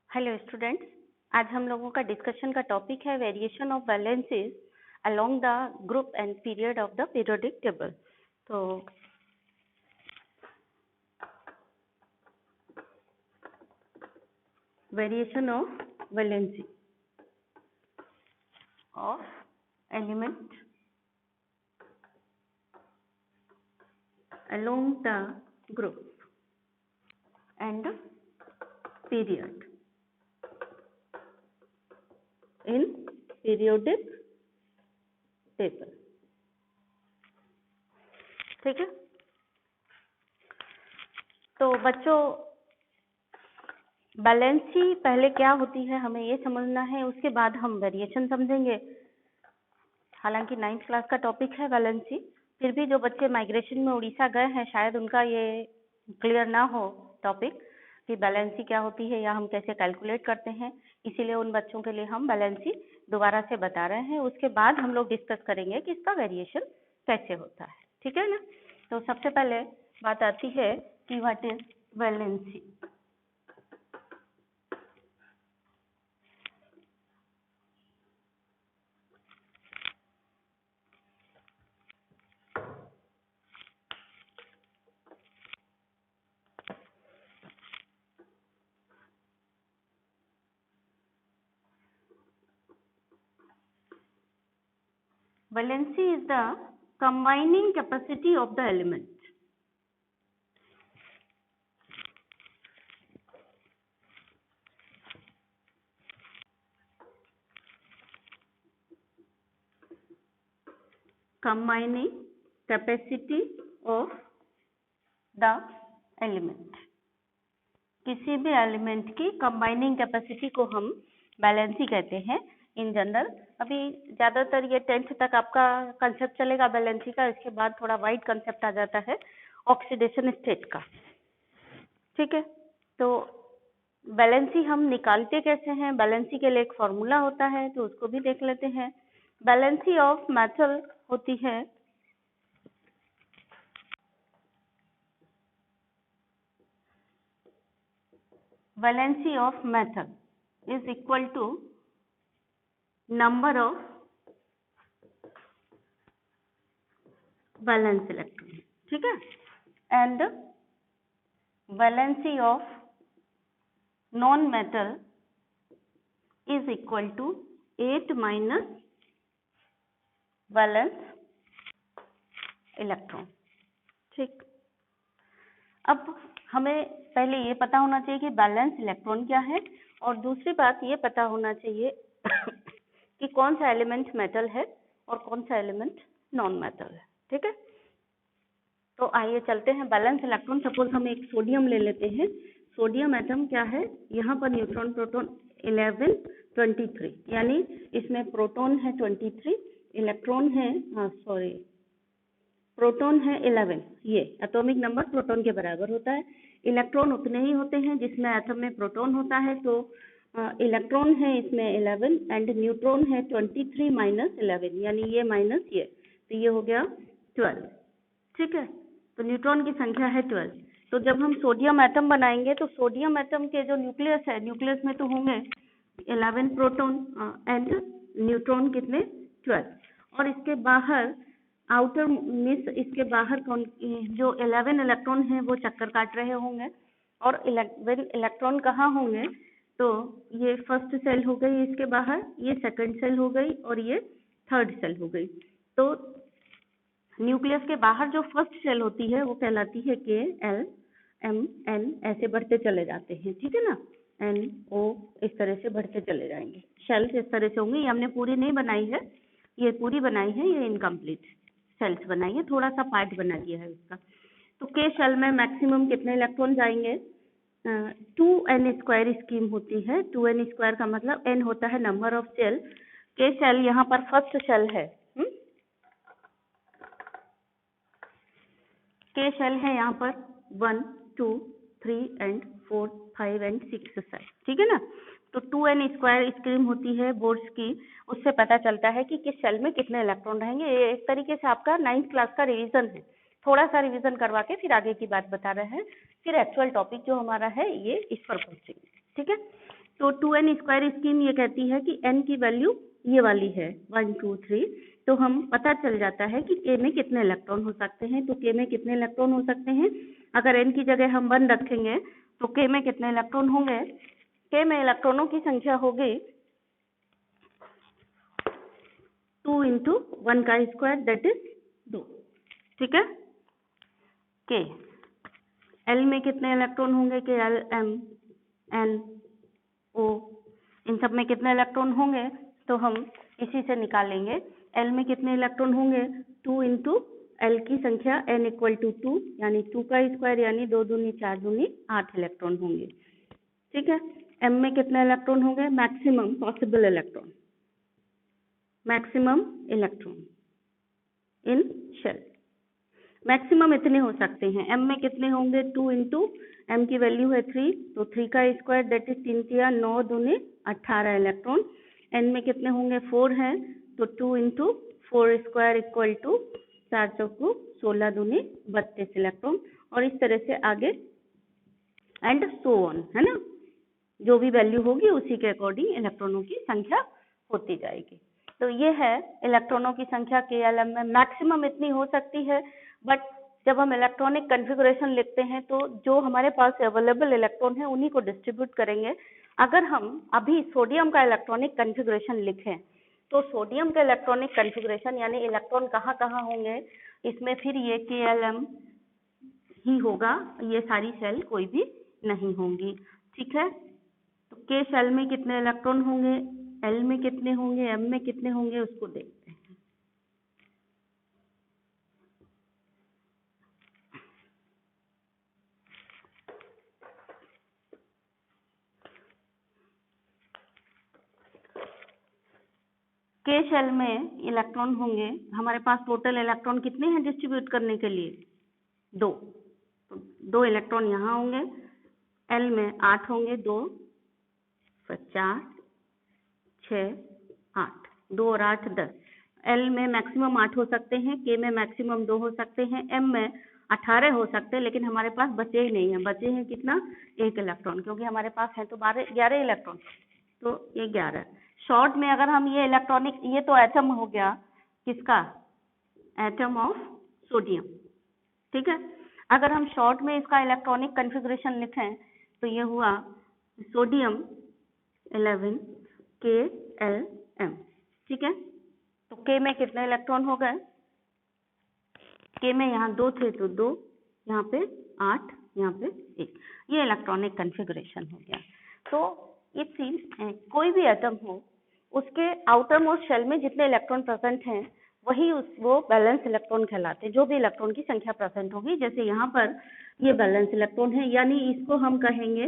Hello students, आज हम लोगों का डिस्कशन का टॉपिक है variation of valencies along the group and period of the periodic table. तो variation of valency of element along the group and period in periodic table. ठीक है, तो बच्चों बैलेंसी पहले क्या होती है हमें ये समझना है, उसके बाद हम वेरिएशन समझेंगे। हालांकि 9th क्लास का टॉपिक है बैलेंसी, फिर भी जो बच्चे माइग्रेशन में उड़ीसा गए हैं शायद उनका ये क्लियर ना हो टॉपिक कि बैलेंसी क्या होती है या हम कैसे कैलकुलेट करते हैं। इसीलिए उन बच्चों के लिए हम बैलेंसी दोबारा से बता रहे हैं। उसके बाद हम लोग डिस्कस करेंगे कि इसका वेरिएशन कैसे होता है। ठीक है ना। तो सबसे पहले बात आती है कि what is valency. Valency is the combining capacity of the element. Combining capacity of the element. किसी भी एलिमेंट की कंबाइनिंग कैपेसिटी को हम बैलेंसी कहते हैं इन जनरल। अभी ज्यादातर ये 10th तक आपका कंसेप्ट चलेगा बैलेंसी का, इसके बाद थोड़ा वाइड कंसेप्ट आ जाता है ऑक्सीडेशन स्टेट का। ठीक है, तो बैलेंसी हम निकालते कैसे हैं, बैलेंसी के लिए एक फॉर्मूला होता है तो उसको भी देख लेते हैं। बैलेंसी ऑफ मेटल होती है valency of metal is equal to number of valence electron. ठीक है, and valency of non metal is equal to 8 minus valence electron. ठीक, अब हमें पहले ये पता होना चाहिए कि बैलेंस इलेक्ट्रॉन क्या है, और दूसरी बात ये पता होना चाहिए कि कौन सा एलिमेंट मेटल है और कौन सा एलिमेंट नॉन मेटल है। ठीक है, तो आइए चलते हैं बैलेंस इलेक्ट्रॉन। सपोज हम एक सोडियम ले लेते हैं। सोडियम एटम क्या है, यहाँ पर न्यूट्रॉन प्रोटॉन 11 23, यानी इसमें प्रोटॉन है 23, इलेक्ट्रॉन है प्रोटॉन है 11। ये एटॉमिक नंबर प्रोटॉन के बराबर होता है। इलेक्ट्रॉन उतने ही होते हैं जिसमें एटम में प्रोटॉन होता है, तो इलेक्ट्रॉन है इसमें 11 एंड न्यूट्रॉन है 23 माइनस 11, यानी ये माइनस ये, तो ये हो गया 12। ठीक है, तो न्यूट्रॉन की संख्या है 12। तो जब हम सोडियम एटम बनाएंगे तो सोडियम एटम के जो न्यूक्लियस है, न्यूक्लियस में तो होंगे 11 प्रोटॉन एंड न्यूट्रॉन कितने 12, और इसके बाहर आउटर मिस इसके बाहर कौन जो 11 इलेक्ट्रॉन है वो चक्कर काट रहे होंगे, और 11 इलेक्ट्रॉन कहाँ होंगे, तो ये फर्स्ट सेल हो गई इसके बाहर, ये सेकंड सेल हो गई और ये थर्ड सेल हो गई। तो न्यूक्लियस के बाहर जो फर्स्ट सेल होती है वो कहलाती है के एल एम एन, ऐसे बढ़ते चले जाते हैं। ठीक है ना, एन ओ इस तरह से बढ़ते चले जाएंगे। शेल्स इस तरह से होंगी, ये हमने पूरी नहीं बनाई है, ये पूरी बनाई है, ये इनकम्प्लीट सेल्स बनाई है, थोड़ा सा पार्ट बना दिया है उसका। तो के शेल में मैक्सिमम कितने इलेक्ट्रॉन जाएंगे, 2n² स्कीम होती है। 2n² का मतलब n होता है नंबर ऑफ सेल। के शेल यहाँ पर फर्स्ट शेल है, के शेल है यहाँ पर 1 2 3 एंड 4 5 एंड 6 सेल। ठीक है ना, तो 2n² स्कीम होती है बोर्स की, उससे पता चलता है कि किस सेल में कितने इलेक्ट्रॉन रहेंगे। ये एक तरीके से आपका 9th क्लास का रिवीजन है, थोड़ा सा रिवीजन करवा के फिर आगे की बात बता रहे हैं, फिर एक्चुअल टॉपिक जो हमारा है ये इस पर पहुंचेंगे। ठीक है, तो 2n स्क्वायर स्कीम ये कहती है कि n की वैल्यू ये वाली है 1 2 3, तो हम पता चल जाता है कि k में कितने इलेक्ट्रॉन हो सकते हैं। तो k में कितने इलेक्ट्रॉन हो सकते हैं, अगर n की जगह हम 1 रखेंगे तो k में कितने इलेक्ट्रॉन होंगे, k में इलेक्ट्रॉनों की संख्या होगी 2 इंटू 1 का स्क्वायर दैट इज 2, ठीक है। k l में कितने इलेक्ट्रॉन होंगे, k l m n o, इन सब में कितने इलेक्ट्रॉन होंगे, तो हम इसी से निकालेंगे। l में कितने इलेक्ट्रॉन होंगे, 2 इंटू l की संख्या n इक्वल टू 2 यानी 2 का स्क्वायर यानी 2 दूनी 4 दूनी 8 इलेक्ट्रॉन होंगे, ठीक है। m में कितने इलेक्ट्रॉन होंगे, maximum possible electron, maximum electron in shell, maximum इतने हो सकते हैं। m में कितने होंगे, 2 इंटू m की वैल्यू है 3, तो 3 का स्क्वायर दैट इज 3 तिया 9 दूनी 18 इलेक्ट्रॉन। n में कितने होंगे, 4 है, तो 2 इंटू 4 स्क्वायर इक्वल टू 4 चौको 16 दूनी 32 इलेक्ट्रॉन, और इस तरह से आगे एंड सो ऑन, है ना। जो भी वैल्यू होगी उसी के अकॉर्डिंग इलेक्ट्रॉनों की संख्या होती जाएगी। तो ये है इलेक्ट्रॉनों की संख्या KLM में मैक्सिमम इतनी हो सकती है, बट जब हम इलेक्ट्रॉनिक कॉन्फ़िगरेशन लिखते हैं तो जो हमारे पास अवेलेबल इलेक्ट्रॉन है उन्हीं को डिस्ट्रीब्यूट करेंगे। अगर हम अभी सोडियम का इलेक्ट्रॉनिक कॉन्फ़िगरेशन लिखें तो सोडियम का इलेक्ट्रॉनिक कॉन्फ़िगरेशन यानी इलेक्ट्रॉन कहाँ कहाँ होंगे, इसमें फिर ये KLM ही होगा, ये सारी शेल कोई भी नहीं होंगी, ठीक है। तो K शेल में कितने इलेक्ट्रॉन होंगे, L में कितने होंगे, M में कितने होंगे, उसको देखते हैं। K शेल में इलेक्ट्रॉन होंगे, हमारे पास टोटल इलेक्ट्रॉन कितने हैं डिस्ट्रीब्यूट करने के लिए, 2, तो 2 इलेक्ट्रॉन यहाँ होंगे। L में 8 होंगे, 2 फिर 4 6 8, 2 और 8 10। L में मैक्सिमम 8 हो सकते हैं, K में मैक्सिमम 2 हो सकते हैं, M में 18 हो सकते हैं, लेकिन हमारे पास बचे ही नहीं है, बचे हैं कितना, 1 इलेक्ट्रॉन, क्योंकि हमारे पास है तो 11 इलेक्ट्रॉन, तो ये 11। शॉर्ट में अगर हम ये इलेक्ट्रॉनिक, ये तो एटम हो गया किसका, एटम ऑफ सोडियम, ठीक है। अगर हम शॉर्ट में इसका इलेक्ट्रॉनिक कॉन्फ़िगरेशन लिखें तो ये हुआ सोडियम 11 KLM, ठीक है। तो K में कितने इलेक्ट्रॉन हो गए, K में यहाँ 2 थे तो 2, यहाँ पे 8, यहाँ पे 1, ये इलेक्ट्रॉनिक कॉन्फ़िगरेशन हो गया। तो इस कोई भी एटम हो उसके आउटर मोस्ट शेल में जितने इलेक्ट्रॉन प्रेजेंट हैं वही वो बैलेंस इलेक्ट्रॉन कहलाते हैं, जो भी इलेक्ट्रॉन की संख्या प्रेजेंट होगी। जैसे यहाँ पर ये बैलेंस इलेक्ट्रॉन है, यानी इसको हम कहेंगे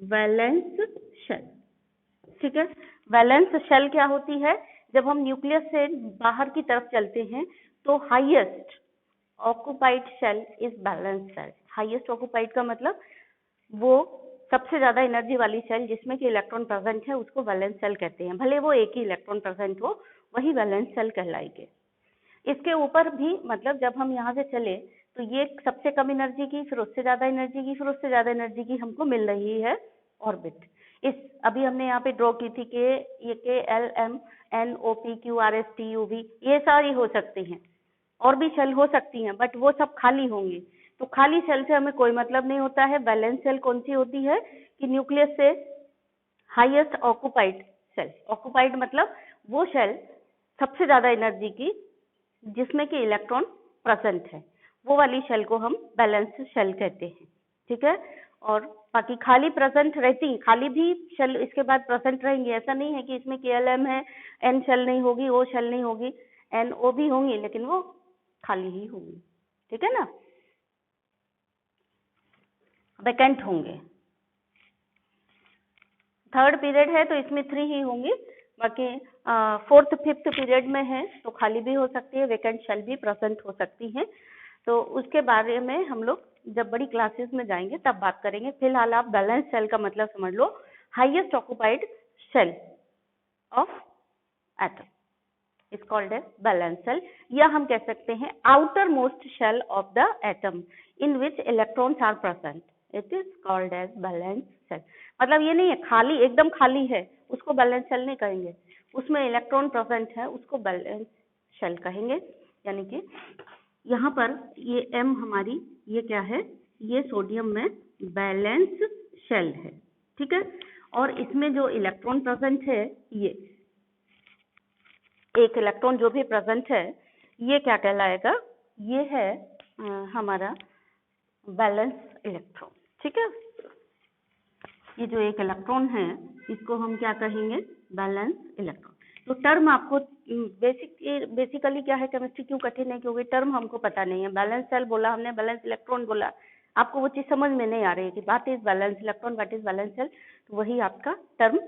वैलेंस शेल, ठीक है। वैलेंस शेल क्या होती है, जब हम न्यूक्लियस से बाहर की तरफ चलते हैं तो highest occupied shell is valence shell. Highest occupied का मतलब वो सबसे ज्यादा एनर्जी वाली सेल जिसमें कि इलेक्ट्रॉन प्रेजेंट है उसको वैलेंस सेल कहते हैं, भले वो एक ही इलेक्ट्रॉन प्रेजेंट हो, वही वैलेंस सेल कहलाएगी। इसके ऊपर भी मतलब जब हम यहाँ से चले तो ये सबसे कम एनर्जी की, फिर उससे ज्यादा एनर्जी की, फिर उससे ज्यादा एनर्जी की हमको मिल रही है ऑर्बिट। इस अभी हमने यहाँ पे ड्रॉ की थी कि ये KLM NO P Q R S T U V ये सारी हो सकती हैं, और भी शेल हो सकती हैं, बट वो सब खाली होंगी। तो खाली शेल से हमें कोई मतलब नहीं होता है। बैलेंस शेल कौन सी होती है कि न्यूक्लियस से हाईएस्ट ऑक्यूपाइड शेल, ऑक्यूपाइड मतलब वो शेल सबसे ज्यादा एनर्जी की जिसमें कि इलेक्ट्रॉन प्रेजेंट है, वो वाली शेल को हम बैलेंस शेल कहते हैं, ठीक है। और बाकी खाली प्रेजेंट रहती, खाली भी शेल इसके बाद प्रेजेंट रहेंगी, ऐसा नहीं है कि इसमें KLM है N शेल नहीं होगी, O शेल नहीं होगी, NO भी होंगी, लेकिन वो खाली ही होंगी, ठीक है ना, वैकेंट होंगे। थर्ड पीरियड है तो इसमें 3 ही होंगी, बाकी फोर्थ फिफ्थ पीरियड में है तो खाली भी हो सकती है, वैकेंट शेल भी प्रेजेंट हो सकती हैं। तो उसके बारे में हम लोग जब बड़ी क्लासेस में जाएंगे तब बात करेंगे। फिलहाल आप बैलेंस शेल का मतलब समझ लो, highest occupied shell of atom is called as valence shell, या हम कह सकते हैं outermost shell of the atom in which electrons are present. It is called as valence shell. मतलब ये नहीं है खाली, एकदम खाली है, उसको बैलेंस शेल नहीं कहेंगे, उसमें इलेक्ट्रॉन प्रेजेंट है, उसको बैलेंस शेल कहेंगे। यानी कि यहाँ पर ये M हमारी ये क्या है, ये सोडियम में बैलेंस शेल है, ठीक है। और इसमें जो इलेक्ट्रॉन प्रेजेंट है, ये एक इलेक्ट्रॉन जो भी प्रेजेंट है, ये क्या कहलाएगा, ये है हमारा बैलेंस इलेक्ट्रॉन, ठीक है। ये जो एक इलेक्ट्रॉन है, इसको हम क्या कहेंगे, बैलेंस इलेक्ट्रॉन। तो टर्म आपको बेसिकली क्या है, केमिस्ट्री क्यों कठिन है, क्योंकि टर्म हमको पता नहीं है। बैलेंस सेल बोला हमने, बैलेंस इलेक्ट्रॉन बोला, आपको वो चीज समझ में नहीं आ रही है कि what is valence electron, what is valence shell, तो वही आपका टर्म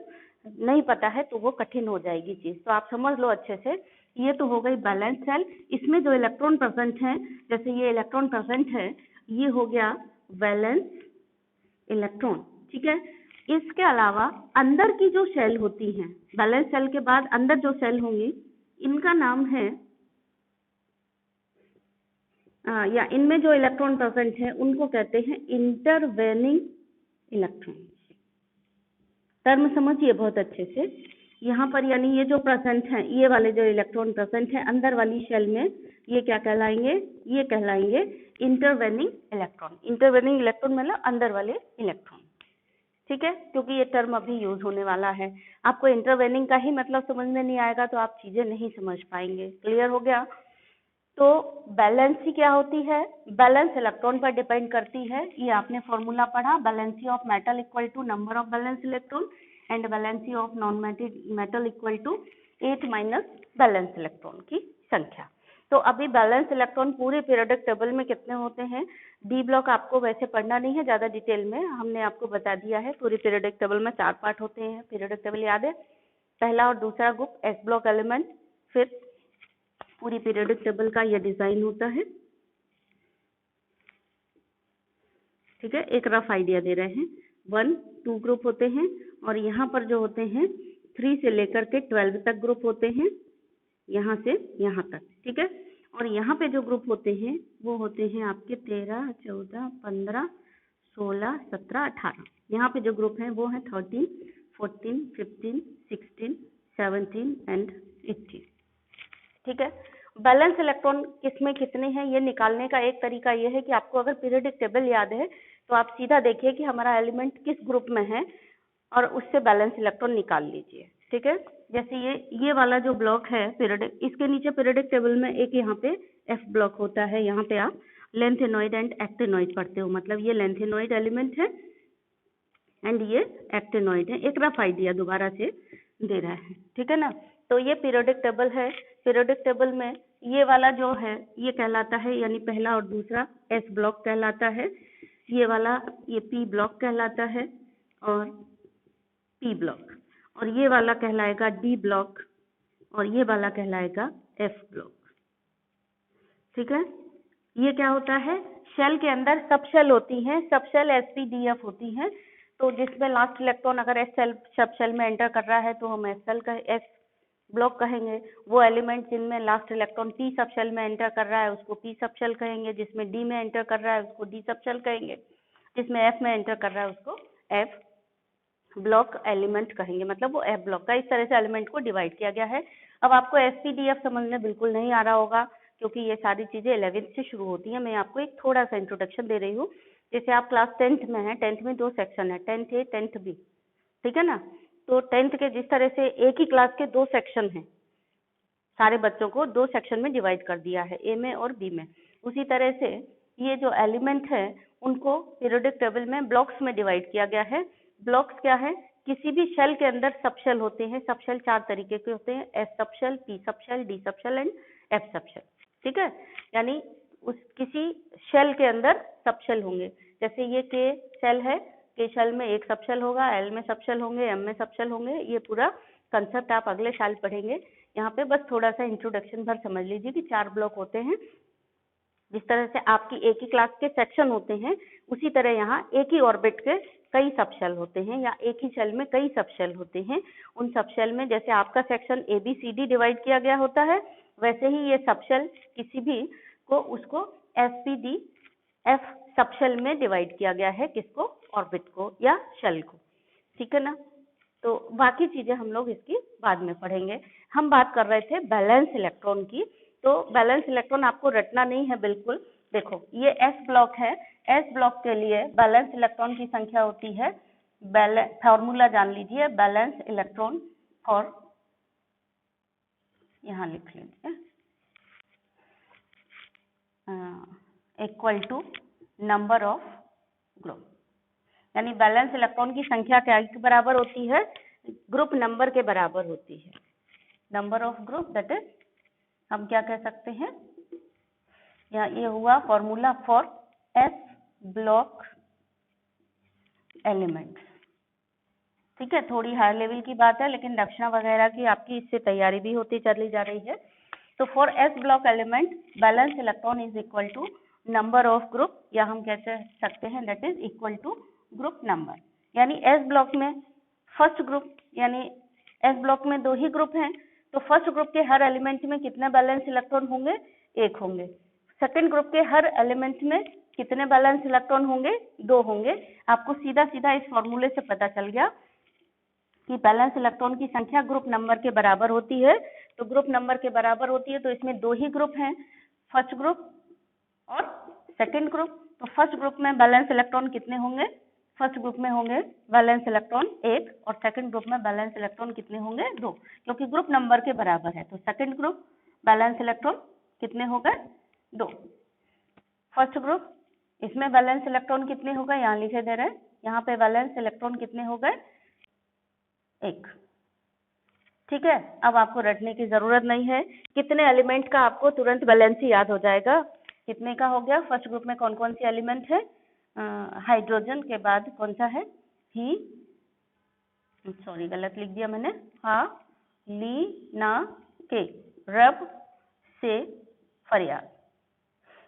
नहीं पता है तो वो कठिन हो जाएगी चीज। तो आप समझ लो अच्छे से, ये तो हो गई बैलेंस सेल। इसमें जो इलेक्ट्रॉन प्रेजेंट है, जैसे ये इलेक्ट्रॉन प्रेजेंट है, ये हो गया वैलेंस इलेक्ट्रॉन, ठीक है। इसके अलावा अंदर की जो शेल होती हैं, बैलेंस सेल के बाद अंदर जो शेल होंगी, इनका नाम है या इनमें जो इलेक्ट्रॉन प्रेजेंट है उनको कहते हैं इंटरवेनिंग इलेक्ट्रॉन। टर्म समझिए बहुत अच्छे से। यहाँ पर यानी ये जो प्रेजेंट है, ये वाले जो इलेक्ट्रॉन प्रेजेंट है अंदर वाली शेल में, ये क्या कहलाएंगे, ये कहलाएंगे इंटरवेनिंग इलेक्ट्रॉन। इंटरवेनिंग इलेक्ट्रॉन मतलब अंदर वाले इलेक्ट्रॉन, ठीक है। क्योंकि ये टर्म अभी यूज होने वाला है, आपको इंटरवेनिंग का ही मतलब समझ में नहीं आएगा तो आप चीजें नहीं समझ पाएंगे। क्लियर हो गया। तो बैलेंसी क्या होती है, बैलेंस इलेक्ट्रॉन पर डिपेंड करती है। ये आपने फॉर्मूला पढ़ा, valency of metal equal to number of valence electron and valency of non metal equal to 8 minus valence electron की संख्या। तो अभी बैलेंस इलेक्ट्रॉन पूरे पीरियोडिक टेबल में कितने होते हैं, डी ब्लॉक आपको वैसे पढ़ना नहीं है ज्यादा डिटेल में, हमने आपको बता दिया है। पूरे पीरियोडिक टेबल में 4 पार्ट होते हैं। पीरियोडिक टेबल याद है, पहला और दूसरा ग्रुप एस ब्लॉक एलिमेंट, फिर पूरी पीरियोडिक टेबल का यह डिजाइन होता है, ठीक है। एक रफ आइडिया दे रहे हैं, 1, 2 ग्रुप होते हैं, और यहाँ पर जो होते हैं 3 से लेकर के 12 तक ग्रुप होते हैं, यहाँ से यहाँ तक, ठीक है। और यहाँ पे जो ग्रुप होते हैं वो होते हैं आपके 13, 14, 15, 16, 17, 18। यहाँ पे जो ग्रुप हैं वो हैं 13, 14, 15, 16, 17 एंड 18, ठीक है। बैलेंस इलेक्ट्रॉन किसमें कितने हैं ये निकालने का एक तरीका ये है कि आपको अगर पीरियोडिक टेबल याद है तो आप सीधा देखिए कि हमारा एलिमेंट किस ग्रुप में है और उससे बैलेंस इलेक्ट्रॉन निकाल लीजिए, ठीक है। जैसे ये वाला जो ब्लॉक है पीरियोडिक, इसके नीचे पीरियोडिक टेबल में एक यहाँ पे एफ ब्लॉक होता है, यहाँ पे आप लेंथेनॉइड एंड एक्टिनॉइड पढ़ते हो, मतलब ये लेंथेनॉइड एलिमेंट है एंड ये एक्टिनॉइड है। एक रफ आइडिया दोबारा से दे रहा है, ठीक है ना। तो ये पीरियोडिक टेबल है। पीरियोडिक टेबल में ये वाला जो है ये कहलाता है, यानी पहला और दूसरा एस ब्लॉक कहलाता है, ये वाला ये पी ब्लॉक कहलाता है और पी ब्लॉक, और ये वाला कहलाएगा डी ब्लॉक और ये वाला कहलाएगा एफ ब्लॉक, ठीक है। ये क्या होता है, शेल के अंदर सब शेल होती हैं, सब शेल sp-df होती हैं। तो जिसमें लास्ट इलेक्ट्रॉन अगर एस शेल सब शेल में एंटर कर रहा है तो हम एस शेल का एस ब्लॉक कहेंगे। वो एलिमेंट जिनमें last electron p sub shell में एंटर कर रहा है उसको पी सब शेल कहेंगे, जिसमें डी में एंटर कर रहा है उसको डी सब शेल कहेंगे, जिसमें एफ में एंटर कर रहा है उसको एफ ब्लॉक एलिमेंट कहेंगे, मतलब वो एफ ब्लॉक का। इस तरह से एलिमेंट को डिवाइड किया गया है। अब आपको sp-df समझने बिल्कुल नहीं आ रहा होगा क्योंकि ये सारी चीजें 11th से शुरू होती हैं। मैं आपको एक थोड़ा सा इंट्रोडक्शन दे रही हूँ। जैसे आप क्लास 10th में है, 10th में 2 सेक्शन है, 10th A 10th B, ठीक है ना। तो 10th के जिस तरह से एक ही क्लास के 2 सेक्शन हैं, सारे बच्चों को 2 सेक्शन में डिवाइड कर दिया है, ए में और बी में, उसी तरह से ये जो एलिमेंट है उनको पीरियोडिक टेबल में ब्लॉक्स में डिवाइड किया गया है। ब्लॉक्स क्या है, किसी भी शेल के अंदर सब शेल होते हैं। सब शेल 4 तरीके के होते हैं, s sub shell, p sub shell, d sub shell and f sub shell, ठीक है। यानी उस किसी शेल के अंदर सब शेल होंगे। जैसे ये के शेल है, के शेल में एक सब शेल होगा, एल में सब शेल होंगे, एम में सब शेल होंगे। ये पूरा कंसेप्ट आप अगले साल पढ़ेंगे। यहाँ पे बस थोड़ा सा इंट्रोडक्शन भर समझ लीजिए कि 4 ब्लॉक होते हैं। जिस तरह से आपकी एक ही क्लास के सेक्शन होते हैं, उसी तरह यहाँ एक ही ऑर्बिट के कई सब शेल होते हैं, या एक ही शेल में कई सब शेल होते हैं। उन सब शेल में जैसे आपका सेक्शन ABCD डिवाइड किया गया होता है, वैसे ही ये सब शेल किसी भी को उसको sp-df सब शेल में डिवाइड किया गया है, किसको, ऑर्बिट को या शेल को, ठीक है ना। तो बाकी चीजें हम लोग इसकी बाद में पढ़ेंगे। हम बात कर रहे थे बैलेंस इलेक्ट्रॉन की। तो बैलेंस इलेक्ट्रॉन आपको रटना नहीं है बिल्कुल। देखो ये एस ब्लॉक है, एस ब्लॉक के लिए बैलेंस इलेक्ट्रॉन की संख्या होती है, फॉर्मूला जान लीजिए, बैलेंस इलेक्ट्रॉन फॉर, यहाँ लिख लीजिए, equal to number of group, यानी बैलेंस इलेक्ट्रॉन की संख्या क्या के बराबर होती है, ग्रुप नंबर के बराबर होती है, number of group, that is हम क्या कह सकते हैं, या ये हुआ formula for s block elements, ठीक है। थोड़ी हाई लेवल की बात है, लेकिन रक्षा वगैरह की आपकी इससे तैयारी भी होती चली जा रही है। तो for s block element valence electron is equal to number of group, या हम कह सकते हैं that is equal to group number. यानी एस ब्लॉक में फर्स्ट ग्रुप, यानी एस ब्लॉक में 2 ही ग्रुप हैं, तो फर्स्ट ग्रुप के हर एलिमेंट में कितने बैलेंस इलेक्ट्रॉन होंगे, 1 होंगे। सेकंड ग्रुप के हर एलिमेंट में कितने बैलेंस इलेक्ट्रॉन होंगे, 2 होंगे। आपको सीधा सीधा इस फॉर्मूले से पता चल गया कि बैलेंस इलेक्ट्रॉन की संख्या ग्रुप नंबर के बराबर होती है। तो ग्रुप नंबर के बराबर होती है, तो इसमें 2 ही ग्रुप हैं, फर्स्ट ग्रुप और सेकंड ग्रुप। तो फर्स्ट ग्रुप में बैलेंस इलेक्ट्रॉन कितने होंगे, फर्स्ट ग्रुप में होंगे बैलेंस इलेक्ट्रॉन 1 और सेकंड ग्रुप में बैलेंस इलेक्ट्रॉन कितने होंगे, 2, क्योंकि ग्रुप नंबर के बराबर है। तो सेकंड ग्रुप बैलेंस इलेक्ट्रॉन कितने हो गए, 2। फर्स्ट ग्रुप इसमें बैलेंस इलेक्ट्रॉन कितने हो गए, यहाँ लिखे दे रहे हैं, यहाँ पे बैलेंस इलेक्ट्रॉन कितने हो गए, 1, ठीक है। अब आपको रटने की जरूरत नहीं है, कितने एलिमेंट का आपको तुरंत बैलेंस ही याद हो जाएगा। कितने का हो गया, फर्स्ट ग्रुप में कौन कौन सी एलिमेंट है, हाइड्रोजन के बाद कौन सा है, ही, सॉरी गलत लिख दिया मैंने, हाँ, ली, ना, के, रब, से, फरियाद।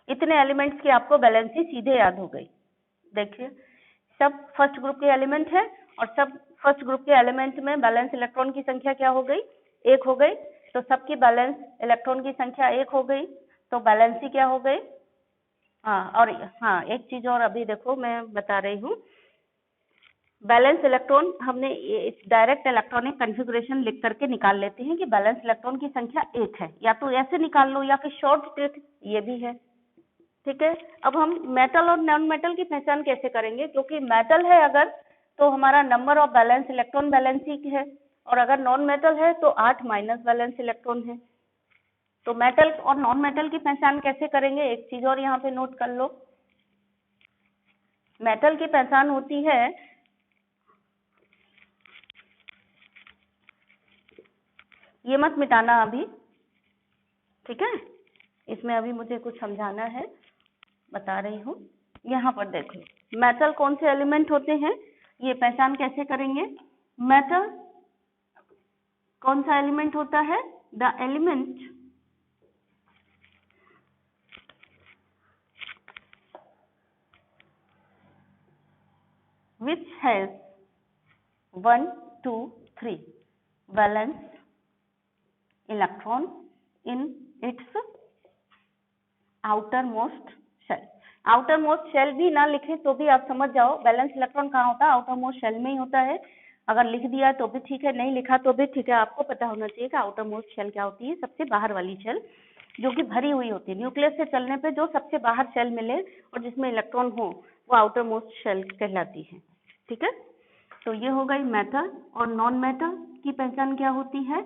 इतने एलिमेंट्स की आपको बैलेंस ही सीधे याद हो गई। देखिए सब फर्स्ट ग्रुप के एलिमेंट है, और सब फर्स्ट ग्रुप के एलिमेंट में बैलेंस इलेक्ट्रॉन की संख्या क्या हो गई, 1 हो गई। तो सबकी बैलेंस इलेक्ट्रॉन की संख्या 1 हो गई, तो बैलेंस ही क्या हो गई। हाँ, और हाँ एक चीज और अभी देखो मैं बता रही हूँ, बैलेंस इलेक्ट्रॉन हमने डायरेक्ट इलेक्ट्रॉनिक कॉन्फ़िगरेशन लिख करके निकाल लेते हैं कि बैलेंस इलेक्ट्रॉन की संख्या 1 है, या तो ऐसे निकाल लो या फिर शॉर्ट ट्रिक ये भी है, ठीक है। अब हम मेटल और नॉन मेटल की पहचान कैसे करेंगे, क्योंकि मेटल है अगर तो हमारा number of valence electron valence ही है, और अगर नॉन मेटल है तो 8 माइनस बैलेंस इलेक्ट्रॉन है। तो मेटल और नॉन मेटल की पहचान कैसे करेंगे, एक चीज और यहाँ पे नोट कर लो, मेटल की पहचान होती है, ये मत मिटाना अभी, ठीक है, इसमें अभी मुझे कुछ समझाना है, बता रही हूँ। यहाँ पर देखो मेटल कौन से एलिमेंट होते हैं, ये पहचान कैसे करेंगे। मेटल कौन सा एलिमेंट होता है, the element which has 1, 2, 3 valence electron in its outermost shell। Outermost shell भी ना लिखे तो भी आप समझ जाओ बैलेंस इलेक्ट्रॉन कहाँ होता है, आउटरमोस्ट शेल में ही होता है। अगर लिख दिया तो भी ठीक है, नहीं लिखा तो भी ठीक है, आपको पता होना चाहिए कि आउटरमोस्ट शेल क्या होती है, सबसे बाहर वाली शेल जो कि भरी हुई होती है, न्यूक्लियस से चलने पे जो सबसे बाहर शेल मिले और जिसमें इलेक्ट्रॉन हो वो आउटरमोस्ट शेल कहलाती है, ठीक है। तो ये हो गई मेटल। और नॉन मेटल की पहचान क्या होती है,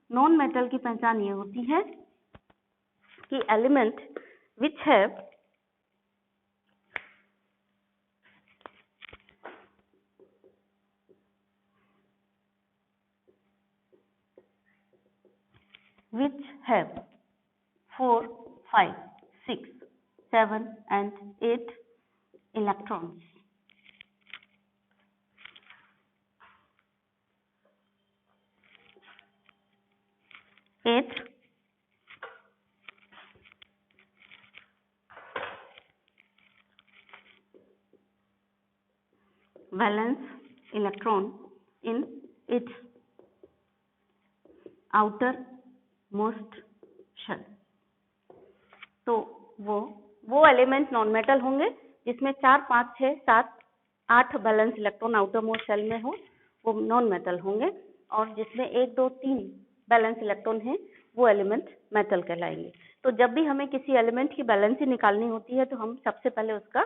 नॉन मेटल की पहचान ये होती है कि element which have which have 4, 5, 6, 7 and 8 electrons. Eight valence electron in its outermost shell। तो वो एलिमेंट नॉन मेटल होंगे जिसमें 4, 5, 6, 7, 8 valence electron outermost shell में हो वो नॉन मेटल होंगे, और जिसमें 1, 2, 3 बैलेंस इलेक्ट्रॉन है वो एलिमेंट मेटल कहलाएंगे। तो जब भी हमें किसी एलिमेंट की बैलेंसी निकालनी होती है तो हम सबसे पहले उसका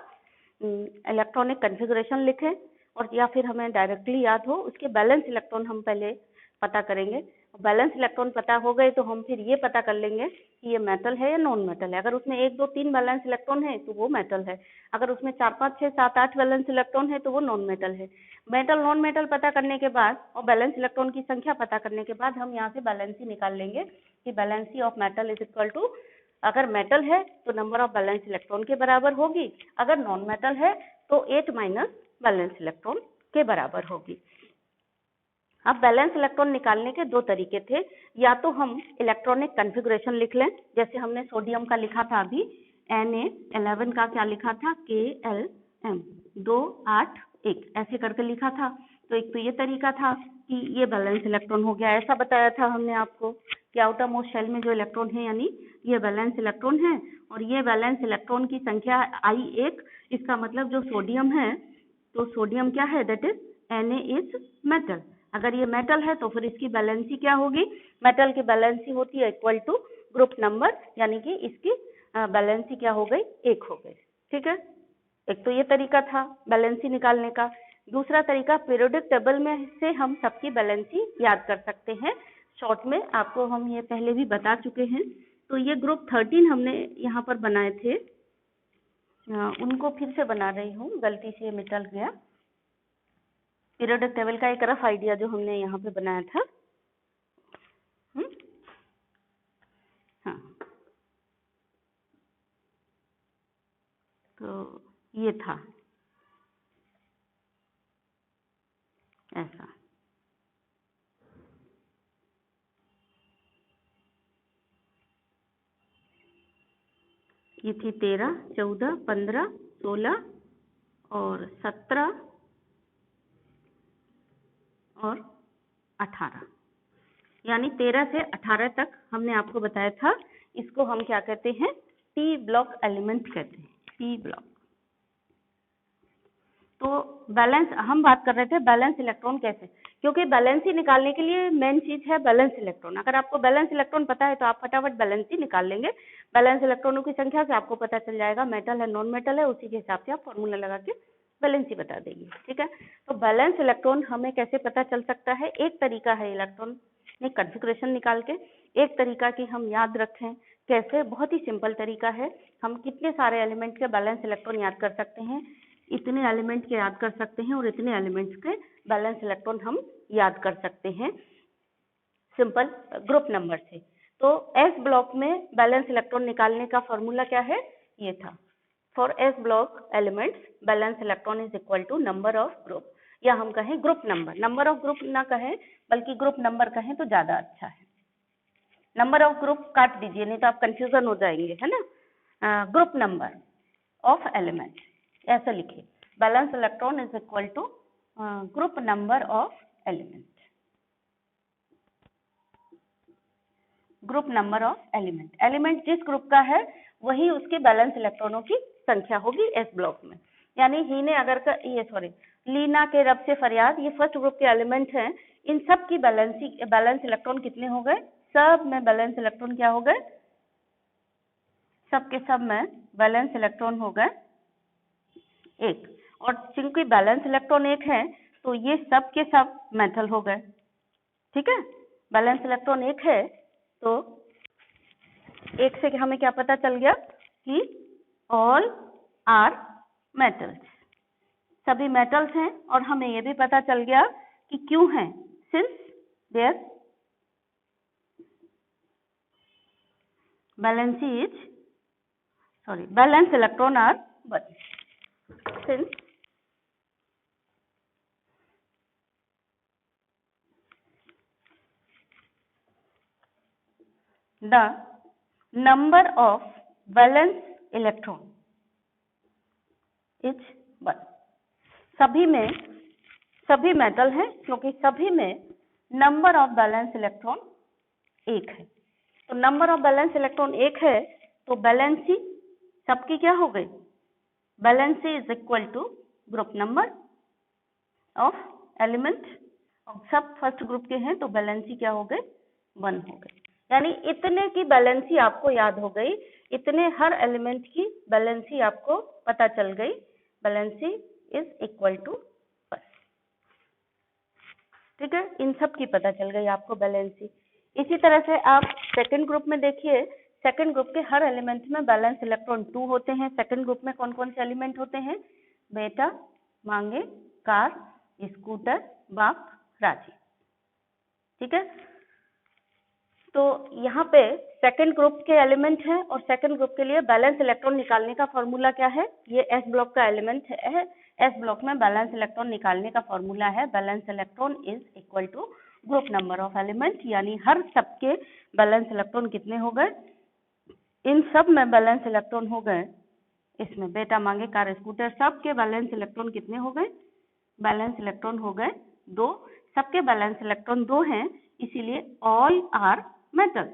इलेक्ट्रॉनिक कन्फिगरेशन लिखें, और या फिर हमें डायरेक्टली याद हो उसके बैलेंस इलेक्ट्रॉन हम पहले पता करेंगे। बैलेंस इलेक्ट्रॉन पता हो गए तो हम फिर ये पता कर लेंगे कि ये मेटल है या नॉन मेटल है। अगर उसमें 1, 2, 3 बैलेंस इलेक्ट्रॉन है तो वो मेटल है, अगर उसमें 4, 5, 6, 7, 8 बैलेंस इलेक्ट्रॉन है तो वो नॉन मेटल है। मेटल नॉन मेटल पता करने के बाद और बैलेंस इलेक्ट्रॉन की संख्या पता करने के बाद हम यहाँ से बैलेंसी निकाल लेंगे कि valency of metal is equal to, अगर मेटल है तो नंबर ऑफ बैलेंस इलेक्ट्रॉन के बराबर होगी, अगर नॉन मेटल है तो 8 माइनस बैलेंस इलेक्ट्रॉन के बराबर होगी। अब बैलेंस इलेक्ट्रॉन निकालने के दो तरीके थे, या तो हम इलेक्ट्रॉनिक कन्फिगरेशन लिख लें, जैसे हमने सोडियम का लिखा था अभी, Na11 का क्या लिखा था, KLm 2, 8, 1 ऐसे करके लिखा था। तो एक तो ये तरीका था कि ये बैलेंस इलेक्ट्रॉन हो गया, ऐसा बताया था हमने आपको कि आउटर मोस्ट शेल में जो इलेक्ट्रॉन है यानी ये बैलेंस इलेक्ट्रॉन है, और ये बैलेंस इलेक्ट्रॉन की संख्या I1, इसका मतलब जो सोडियम है तो सोडियम क्या है, that is Na is metal. अगर ये मेटल है तो फिर इसकी बैलेंसी क्या होगी, मेटल की बैलेंसी होती है इक्वल टू ग्रुप नंबर, यानी कि इसकी बैलेंसी क्या हो गई, 1 हो गई। ठीक है, एक तो ये तरीका था बैलेंसी निकालने का। दूसरा तरीका पीरियोडिक टेबल में से हम सबकी बैलेंसी याद कर सकते हैं। शॉर्ट में आपको हम ये पहले भी बता चुके हैं। तो ये ग्रुप 13 हमने यहाँ पर बनाए थे, उनको फिर से बना रही हूँ, गलती से निकल गया। पीरियोडिक टेबल का एक रफ आइडिया जो हमने यहाँ पे बनाया था। हाँ, तो ये था ऐसा। ये थी 13, 14, 15, 16 और 17 और 18, यानी 13 से 18 तक हमने आपको बताया था। इसको हम क्या कहते हैं, टी ब्लॉक एलिमेंट कहते हैं, टी ब्लॉक। तो बैलेंस हम बात कर रहे थे, बैलेंस इलेक्ट्रॉन कैसे, क्योंकि बैलेंसी निकालने के लिए मेन चीज है बैलेंस इलेक्ट्रॉन। अगर आपको बैलेंस इलेक्ट्रॉन पता है तो आप फटाफट बैलेंसी निकाल लेंगे। बैलेंस इलेक्ट्रॉनों की संख्या से आपको पता चल जाएगा मेटल है नॉन मेटल है, उसी के हिसाब से आप फॉर्मूला लगा के बैलेंसी बता देंगे। ठीक है, तो बैलेंस इलेक्ट्रॉन हमें कैसे पता चल सकता है, एक तरीका है इलेक्ट्रॉन में कन्फिगरेशन निकाल के, एक तरीका की हम याद रखें कैसे, बहुत ही सिंपल तरीका है। हम कितने सारे एलिमेंट के बैलेंस इलेक्ट्रॉन याद कर सकते हैं, इतने एलिमेंट के याद कर सकते हैं, और इतने एलिमेंट्स के बैलेंस इलेक्ट्रॉन हम याद कर सकते हैं सिंपल ग्रुप नंबर से। तो एस ब्लॉक में बैलेंस इलेक्ट्रॉन निकालने का फॉर्मूला क्या है, ये था, for s block elements valence electron is equal to number of group, या हम कहें group number, number of group ना कहें बल्कि ग्रुप नंबर कहें तो ज्यादा अच्छा है। नंबर ऑफ ग्रुप काट दीजिए, नहीं तो आप कंफ्यूजन हो जाएंगे, है ना। ग्रुप नंबर ऑफ एलिमेंट ऐसा लिखिए, valence electron is equal to group number of element, group number of element. Element जिस ग्रुप का है वही उसके बैलेंस इलेक्ट्रॉनों की संख्या होगी एस ब्लॉक में। यानी ही ने अगर का ये सॉरी लीना के रब से फरियाद, ये फर्स्ट ग्रुप के एलिमेंट हैं, इन सब की बैलेंस इलेक्ट्रॉन कितने हो गए, सब में बैलेंस इलेक्ट्रॉन क्या हो गए, सब के सब में बैलेंस इलेक्ट्रॉन हो गए 1, और चूंकि बैलेंस इलेक्ट्रॉन 1 है तो ये सब के सब मेटल हो गए। ठीक है, बैलेंस इलेक्ट्रॉन 1 है तो 1 से हमें क्या पता चल गया कि ऑल आर मेटल्स, सभी मेटल्स हैं, और हमें यह भी पता चल गया कि क्यों हैं, since their valence electron are 1, since the number of valence electron is 1, सभी में, सभी मेटल हैं क्योंकि सभी में नंबर ऑफ बैलेंस इलेक्ट्रॉन 1 है। तो नंबर ऑफ बैलेंस इलेक्ट्रॉन 1 है तो बैलेंसी सबकी क्या हो गई valency is equal to group number of element. सब फर्स्ट ग्रुप के हैं तो वैलेंसी क्या हो गए, 1 हो गई। यानी इतने की वैलेंसी आपको याद हो गई, इतने हर एलिमेंट की वैलेंसी आपको पता चल गई। वैलेंसी इज इक्वल टू 1, ठीक है, इन सब की पता चल गई आपको वैलेंसी। इसी तरह से आप सेकंड ग्रुप में देखिए, सेकंड ग्रुप के हर एलिमेंट में बैलेंस इलेक्ट्रॉन 2 होते हैं। सेकंड ग्रुप में कौन कौन से एलिमेंट होते हैं, बेटा, मांगे, कार, स्कूटर, बाप, राजी, ठीक है। तो यहाँ पे सेकंड ग्रुप के एलिमेंट हैं और सेकंड ग्रुप के लिए बैलेंस इलेक्ट्रॉन निकालने का फॉर्मूला क्या है, ये एस ब्लॉक का एलिमेंट है। एस ब्लॉक में बैलेंस इलेक्ट्रॉन निकालने का फॉर्मूला है valence electron is equal to group number of element, यानी हर सबके बैलेंस इलेक्ट्रॉन कितने हो गए, इन सब में बैलेंस इलेक्ट्रॉन हो गए, इसमें बेटा, मांगे, कार, स्कूटर, सबके बैलेंस इलेक्ट्रॉन कितने हो गए, बैलेंस इलेक्ट्रॉन हो गए 2। सबके बैलेंस इलेक्ट्रॉन 2 हैं, इसीलिए ऑल आर मेटल।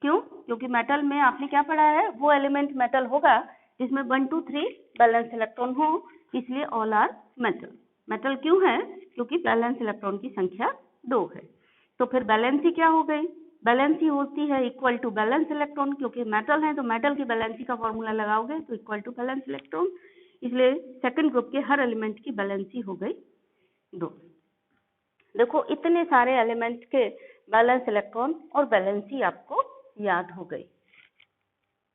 क्यों, क्योंकि मेटल में आपने क्या पढ़ा है, वो एलिमेंट मेटल होगा जिसमें 1 2 3 बैलेंस इलेक्ट्रॉन हो, इसलिए ऑल आर मेटल। मेटल क्यों है, क्योंकि बैलेंस इलेक्ट्रॉन की संख्या 2 है। तो फिर बैलेंसी क्या हो गई, बैलेंसी होती है इक्वल टू बैलेंस इलेक्ट्रॉन, क्योंकि मेटल है तो मेटल की बैलेंसी का फॉर्मूला लगाओगे तो इक्वल टू बैलेंस इलेक्ट्रॉन, इसलिए सेकंड ग्रुप के हर एलिमेंट की बैलेंसी हो गई 2। देखो इतने सारे एलिमेंट के बैलेंस इलेक्ट्रॉन और बैलेंसी आपको याद हो गई,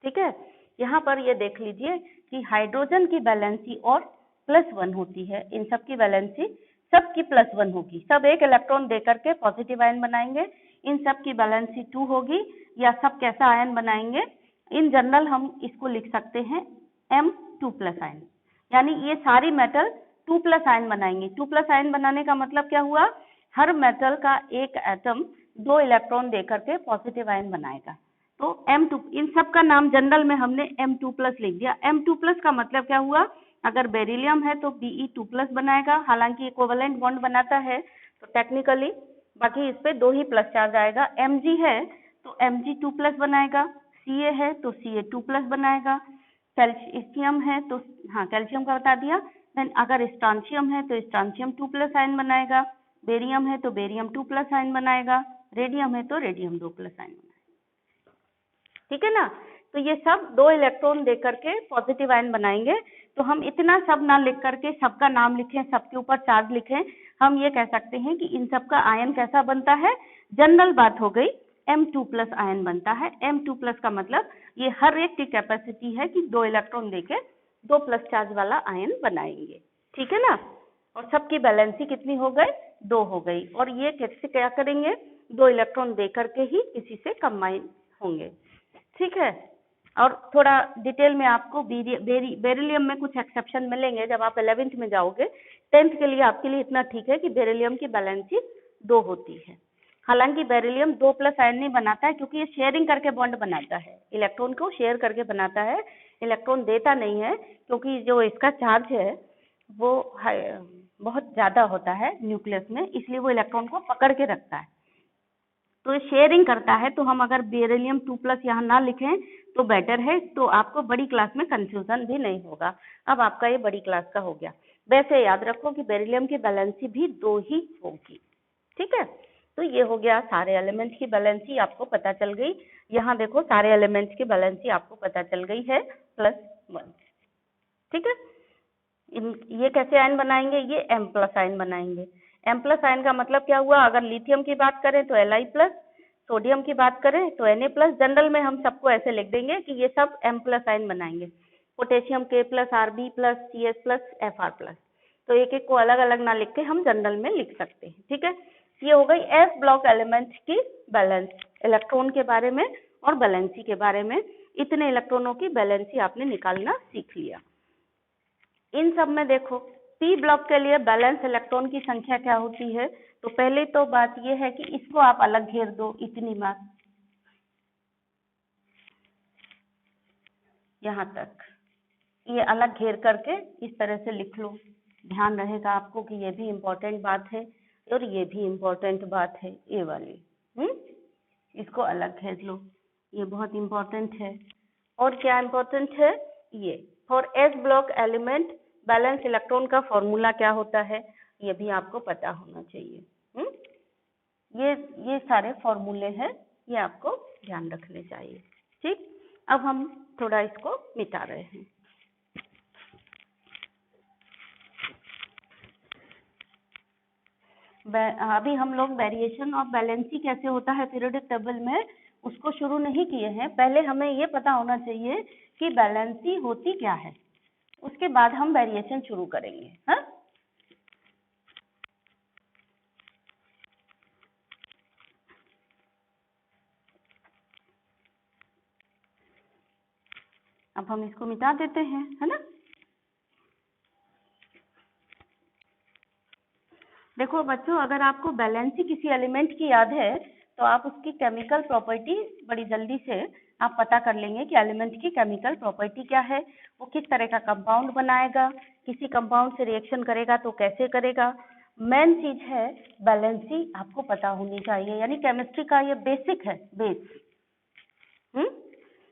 ठीक है। यहाँ पर ये देख लीजिए कि हाइड्रोजन की बैलेंसी और +1 होती है, इन सब की बैलेंसी सबकी +1 होगी, सब एक इलेक्ट्रॉन देकर के पॉजिटिव आयन बनाएंगे। इन सब की बैलेंसी 2 होगी, या सब कैसा आयन बनाएंगे, इन जनरल हम इसको लिख सकते हैं M2+ आयन, यानी ये सारी मेटल 2+ आयन बनाएंगे। 2+ आयन बनाने का मतलब क्या हुआ, हर मेटल का एक एटम 2 इलेक्ट्रॉन देकर के पॉजिटिव आयन बनाएगा। तो M2, इन सब का नाम जनरल में हमने M2+ लिख दिया। M2+ का मतलब क्या हुआ, अगर बेरिलियम है तो Be2+ बनाएगा, हालांकि इक्विवेलेंट बॉन्ड बनाता है तो टेक्निकली, बाकी इस पे 2 ही प्लस चार्ज आएगा। Mg है तो Mg2+ बनाएगा, Ca है तो Ca2+ बनाएगा, कैल्शियम है तो, हाँ कैल्शियम का बता दिया। देन अगर स्ट्रांशियम है तो स्ट्रांशियम 2+ आयन बनाएगा, बेरियम है तो बेरियम 2+ आयन बनाएगा, रेडियम है तो रेडियम 2+ आयन बनाएगा, ठीक है ना। तो ये सब 2 इलेक्ट्रॉन देकर के पॉजिटिव आयन बनाएंगे। तो हम इतना सब ना लिख करके सबका नाम लिखें, सबके ऊपर चार्ज लिखें, हम ये कह सकते हैं कि इन सब का आयन कैसा बनता है, जनरल बात हो गई, M2+ आयन बनता है। M2+ का मतलब ये हर एक की कैपेसिटी है कि 2 इलेक्ट्रॉन देके 2+ चार्ज वाला आयन बनाएंगे, ठीक है ना। और सबकी बैलेंसी कितनी हो गई, 2 हो गई। और ये कैसे क्या करेंगे, 2 इलेक्ट्रॉन देकर के ही किसी से कंबाइन होंगे, ठीक है। और थोड़ा डिटेल में आपको बेरिलियम में कुछ एक्सेप्शन मिलेंगे जब आप 11th में जाओगे। 10th के लिए आपके लिए इतना ठीक है कि बेरिलियम की बैलेंसी 2 होती है। हालांकि बेरिलियम 2+ आयन नहीं बनाता है, क्योंकि ये शेयरिंग करके बॉन्ड बनाता है, इलेक्ट्रॉन को शेयर करके बनाता है, इलेक्ट्रॉन देता नहीं है, क्योंकि जो इसका चार्ज है वो बहुत ज्यादा होता है न्यूक्लियस में, इसलिए वो इलेक्ट्रॉन को पकड़ के रखता है, तो ये शेयरिंग करता है। तो हम अगर बेरिलियम 2+ यहाँ ना लिखें तो बेटर है, तो आपको बड़ी क्लास में कंफ्यूजन भी नहीं होगा। अब आपका ये बड़ी क्लास का हो गया। वैसे याद रखो कि बेरिलियम की बैलेंसी भी 2 ही होगी, ठीक है। तो ये हो गया, सारे एलिमेंट्स की बैलेंसी आपको पता चल गई। यहाँ देखो सारे एलिमेंट्स की बैलेंसी आपको पता चल गई है +1, ठीक है। ये कैसे आयन बनाएंगे, ये M+ आयन बनाएंगे। M+ आयन का मतलब क्या हुआ, अगर लिथियम की बात करें तो Li+, सोडियम की बात करें तो Na+, जनरल में हम सबको ऐसे लिख देंगे कि ये सब M+ आयन बनाएंगे। Potassium K+, Rb+, Cs+, Fr+, तो एक एक को अलग अलग ना लिख के हम जनरल में लिख सकते हैं, ठीक है। ये हो गई एस ब्लॉक एलिमेंट्स की बैलेंस, इलेक्ट्रॉन के बारे में और बैलेंसी के बारे में। इतने इलेक्ट्रॉनों की बैलेंसी आपने निकालना सीख लिया। इन सब में देखो पी ब्लॉक के लिए बैलेंस इलेक्ट्रॉन की संख्या क्या होती है, तो पहले तो बात यह है कि इसको आप अलग घेर दो, इतनी बात यहाँ तक, ये अलग घेर करके इस तरह से लिख लो। ध्यान रहेगा आपको कि ये भी इम्पोर्टेंट बात है और ये भी इम्पोर्टेंट बात है, ये वाली इसको अलग घेर लो, ये बहुत इम्पोर्टेंट है। और क्या इम्पोर्टेंट है, ये for s block element valence electron का फॉर्मूला क्या होता है, ये भी आपको पता होना चाहिए। ये सारे फॉर्मूले हैं, ये आपको ध्यान रखने चाहिए। ठीक, अब हम थोड़ा इसको मिटा रहे हैं। अभी हम लोग वेरिएशन ऑफ वैलेंसी कैसे होता है पीरियोडिक टेबल में, उसको शुरू नहीं किए हैं। पहले हमें ये पता होना चाहिए कि वैलेंसी होती क्या है, उसके बाद हम वेरिएशन शुरू करेंगे। हाँ, अब हम इसको मिटा देते हैं, है ना। देखो बच्चों, अगर आपको वैलेंसी किसी एलिमेंट की याद है तो आप उसकी केमिकल प्रॉपर्टी बड़ी जल्दी से आप पता कर लेंगे कि एलिमेंट की केमिकल प्रॉपर्टी क्या है, वो किस तरह का कंपाउंड बनाएगा, किसी कंपाउंड से रिएक्शन करेगा तो कैसे करेगा। मेन चीज है वैलेंसी आपको पता होनी चाहिए, यानी केमिस्ट्री का ये बेसिक है, बेस।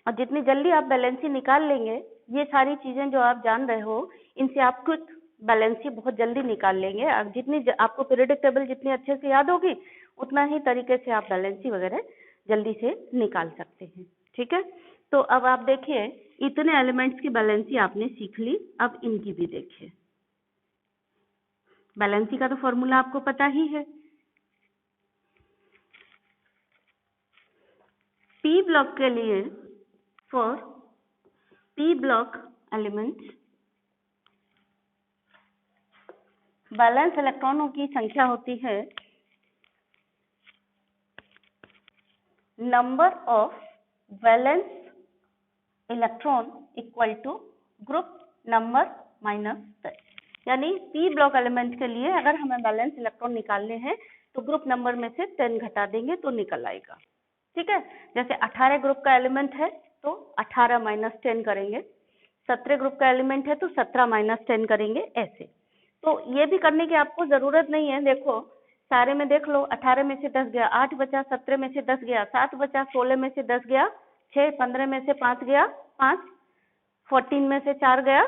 और जितनी जल्दी आप वैलेंसी निकाल लेंगे, ये सारी चीजें जो आप जान रहे हो, इनसे आप क्विक बैलेंसी बहुत जल्दी निकाल लेंगे। अब जितनी आपको पीरियोडिक टेबल जितनी अच्छे से याद होगी, उतना ही तरीके से आप बैलेंसी वगैरह जल्दी से निकाल सकते हैं। ठीक है, तो अब आप देखिए, इतने एलिमेंट्स की बैलेंसी आपने सीख ली, अब इनकी भी देखिए। बैलेंसी का तो फॉर्मूला आपको पता ही है, पी ब्लॉक के लिए, for p block elements valence इलेक्ट्रॉनों की संख्या होती है number of valence electron equal to group number minus 10। यानी पी ब्लॉक एलिमेंट के लिए अगर हमें बैलेंस इलेक्ट्रॉन निकालने हैं तो ग्रुप नंबर में से 10 घटा देंगे तो निकल आएगा। ठीक है, जैसे 18 ग्रुप का एलिमेंट है तो 18 माइनस 10 करेंगे, 17 ग्रुप का एलिमेंट है तो 17 माइनस 10 करेंगे, ऐसे। तो ये भी करने की आपको जरूरत नहीं है। देखो सारे में देख लो, 18 में से 10 गया, 8 बचा, 17 में से 10 गया, 7 बचा, 16 में से 10 गया, 6, 15 में से 5 गया, 5, 14 में से 4 गया,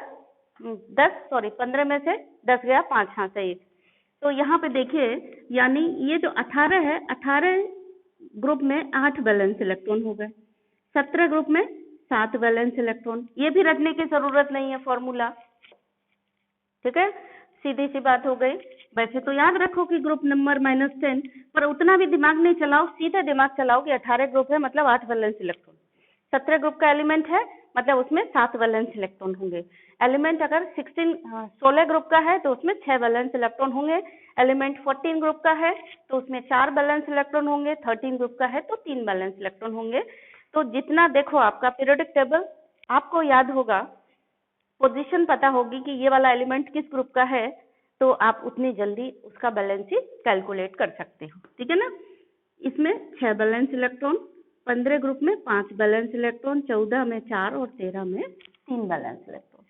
10, सॉरी 15 में से 10 गया, 5, हाँ सही। तो यहाँ पे देखिए, यानी ये जो 18 है, 18 ग्रुप में 8 वैलेंस इलेक्ट्रॉन हो गए, 17 ग्रुप में 7 वैलेंस इलेक्ट्रॉन। ये भी रटने की जरूरत नहीं है फॉर्मूला। ठीक है, सीधी सी बात हो गई। वैसे तो याद रखो कि ग्रुप नंबर माइनस 10, पर उतना भी दिमाग नहीं चलाओ, सीधे दिमाग चलाओ कि 18 ग्रुप है मतलब 8 वैलेंस इलेक्ट्रॉन, 17 ग्रुप का एलिमेंट है मतलब उसमें 7 वैलेंस इलेक्ट्रॉन होंगे। एलिमेंट अगर 16 ग्रुप का है तो उसमें 6 वैलेंस इलेक्ट्रॉन होंगे। एलिमेंट 14 ग्रुप का है तो उसमें 4 वैलेंस इलेक्ट्रॉन होंगे। 13 ग्रुप का है तो 3 वैलेंस इलेक्ट्रॉन होंगे। तो जितना देखो आपका पीरियोडिक टेबल आपको याद होगा, पोजीशन पता होगी कि ये वाला एलिमेंट किस ग्रुप का है, तो आप उतनी जल्दी उसका बैलेंसी कैलकुलेट कर सकते हो। ठीक है ना, इसमें 6 बैलेंस इलेक्ट्रॉन, 15 ग्रुप में 5 बैलेंस इलेक्ट्रॉन, 14 में 4 और 13 में 3 बैलेंस इलेक्ट्रॉन।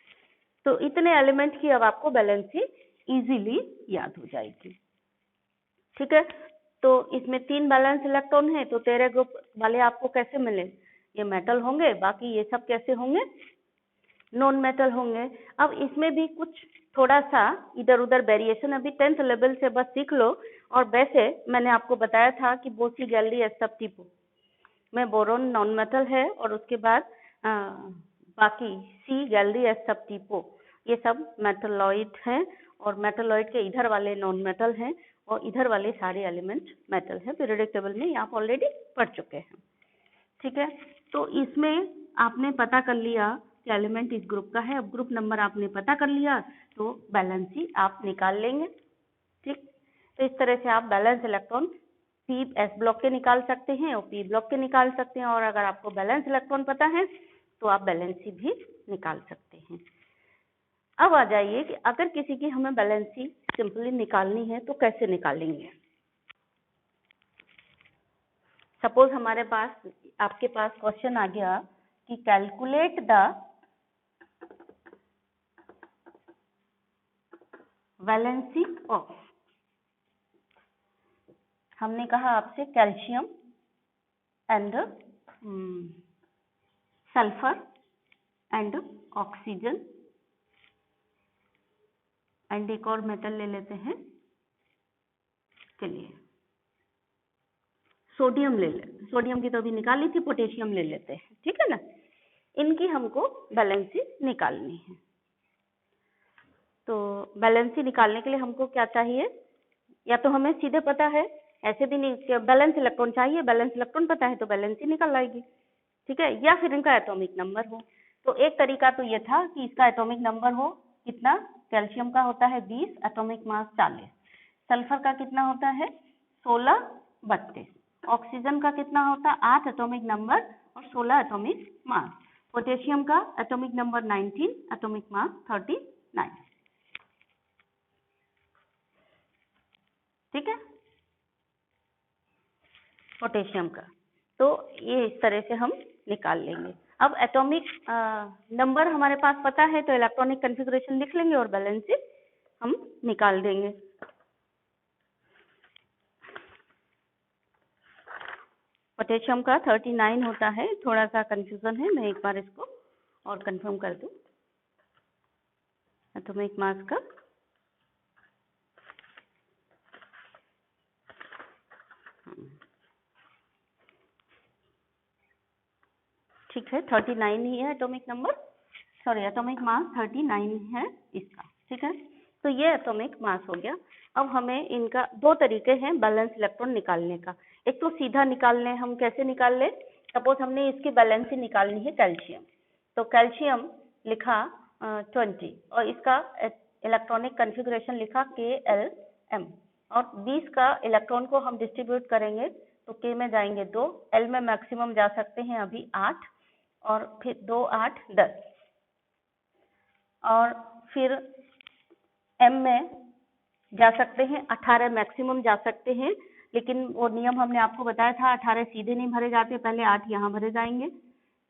तो इतने एलिमेंट की अब आपको बैलेंसी इजीली याद हो जाएगी। ठीक है, तो इसमें 3 बैलेंस इलेक्ट्रॉन है तो 13 ग्रुप वाले आपको कैसे मिले, ये मेटल होंगे, बाकी ये सब कैसे होंगे, नॉन मेटल होंगे। अब इसमें भी कुछ थोड़ा सा इधर उधर वेरिएशन अभी 10th लेवल से बस सीख लो। और वैसे मैंने आपको बताया था कि बोसी गैलरी एस सब टिपो में बोरोन नॉन मेटल है और उसके बाद बाकी सी गैलरी एस सब टिपो ये सब मेटलॉइड हैं, और मेटलॉइड के इधर वाले नॉन मेटल हैं और इधर वाले सारे एलिमेंट मेटल हैं। पीरियोडिक टेबल में आप ऑलरेडी पढ़ चुके हैं। ठीक है, तो इसमें आपने पता कर लिया कि एलिमेंट इस ग्रुप का है। अब ग्रुप नंबर आपने पता कर लिया तो बैलेंसी आप निकाल लेंगे। ठीक, तो इस तरह से आप balance electron P S block के निकाल सकते हैं और पी ब्लॉक के निकाल सकते हैं। और अगर आपको बैलेंस इलेक्ट्रॉन पता है तो आप बैलेंसी भी निकाल सकते हैं। अब आ जाइए कि अगर किसी की हमें बैलेंसी सिंपली निकालनी है तो कैसे निकालेंगे। सपोज हमारे पास, आपके पास क्वेश्चन आ गया कि कैलकुलेट द वैलेंसी ऑफ, हमने कहा आपसे calcium and sulphur and oxygen and एक और मेटल ले लेते हैं, चलिए सोडियम ले लेते, सोडियम की तो अभी निकाली थी, पोटेशियम ले लेते हैं, ठीक है ना। इनकी हमको वैलेंसी निकालनी है। तो वैलेंसी निकालने के लिए हमको क्या चाहिए, या तो हमें सीधे पता है, ऐसे भी नहीं, बैलेंस इलेक्ट्रॉन चाहिए, बैलेंस इलेक्ट्रॉन पता है तो बैलेंसी निकल आएगी, ठीक है, या फिर इनका एटॉमिक नंबर हो। तो एक तरीका तो ये था कि इसका एटॉमिक नंबर हो, कितना, कैल्शियम का होता है 20, एटॉमिक मास 40, सल्फर का कितना होता है 16, 32, ऑक्सीजन का कितना होता है 8 एटॉमिक नंबर और 16 एटॉमिक मास, पोटेशियम का एटॉमिक नंबर 19, एटॉमिक मास 39, ठीक है, पोटेशियम का। तो ये इस तरह से हम निकाल लेंगे। अब एटॉमिक नंबर हमारे पास पता है तो इलेक्ट्रॉनिक कॉन्फ़िगरेशन लिख लेंगे और बैलेंसी हम निकाल देंगे। पोटेशियम का 39 होता है, थोड़ा सा कंफ्यूजन है, मैं एक बार इसको और कंफर्म कर दूं। एटॉमिक मास का ठीक है 39 ही है atomic number, sorry atomic mass 39 है इसका, ठीक है। तो ये एटॉमिक मास हो गया। अब हमें इनका दो तरीके हैं बैलेंस इलेक्ट्रॉन निकालने का। एक तो सीधा निकाल लें, हम कैसे निकाल लें, सपोज हमने इसकी बैलेंसी निकालनी है कैल्शियम, तो कैल्शियम लिखा 20 और इसका इलेक्ट्रॉनिक कॉन्फ़िगरेशन लिखा KLM, और 20 का इलेक्ट्रॉन को हम डिस्ट्रीब्यूट करेंगे तो K में जाएंगे 2, L में मैक्सिमम जा सकते हैं अभी 8, और फिर 2 8 10, और फिर M में जा सकते हैं 18 मैक्सिमम जा सकते हैं, लेकिन वो नियम हमने आपको बताया था 18 सीधे नहीं भरे जाते, पहले 8 यहाँ भरे जाएंगे,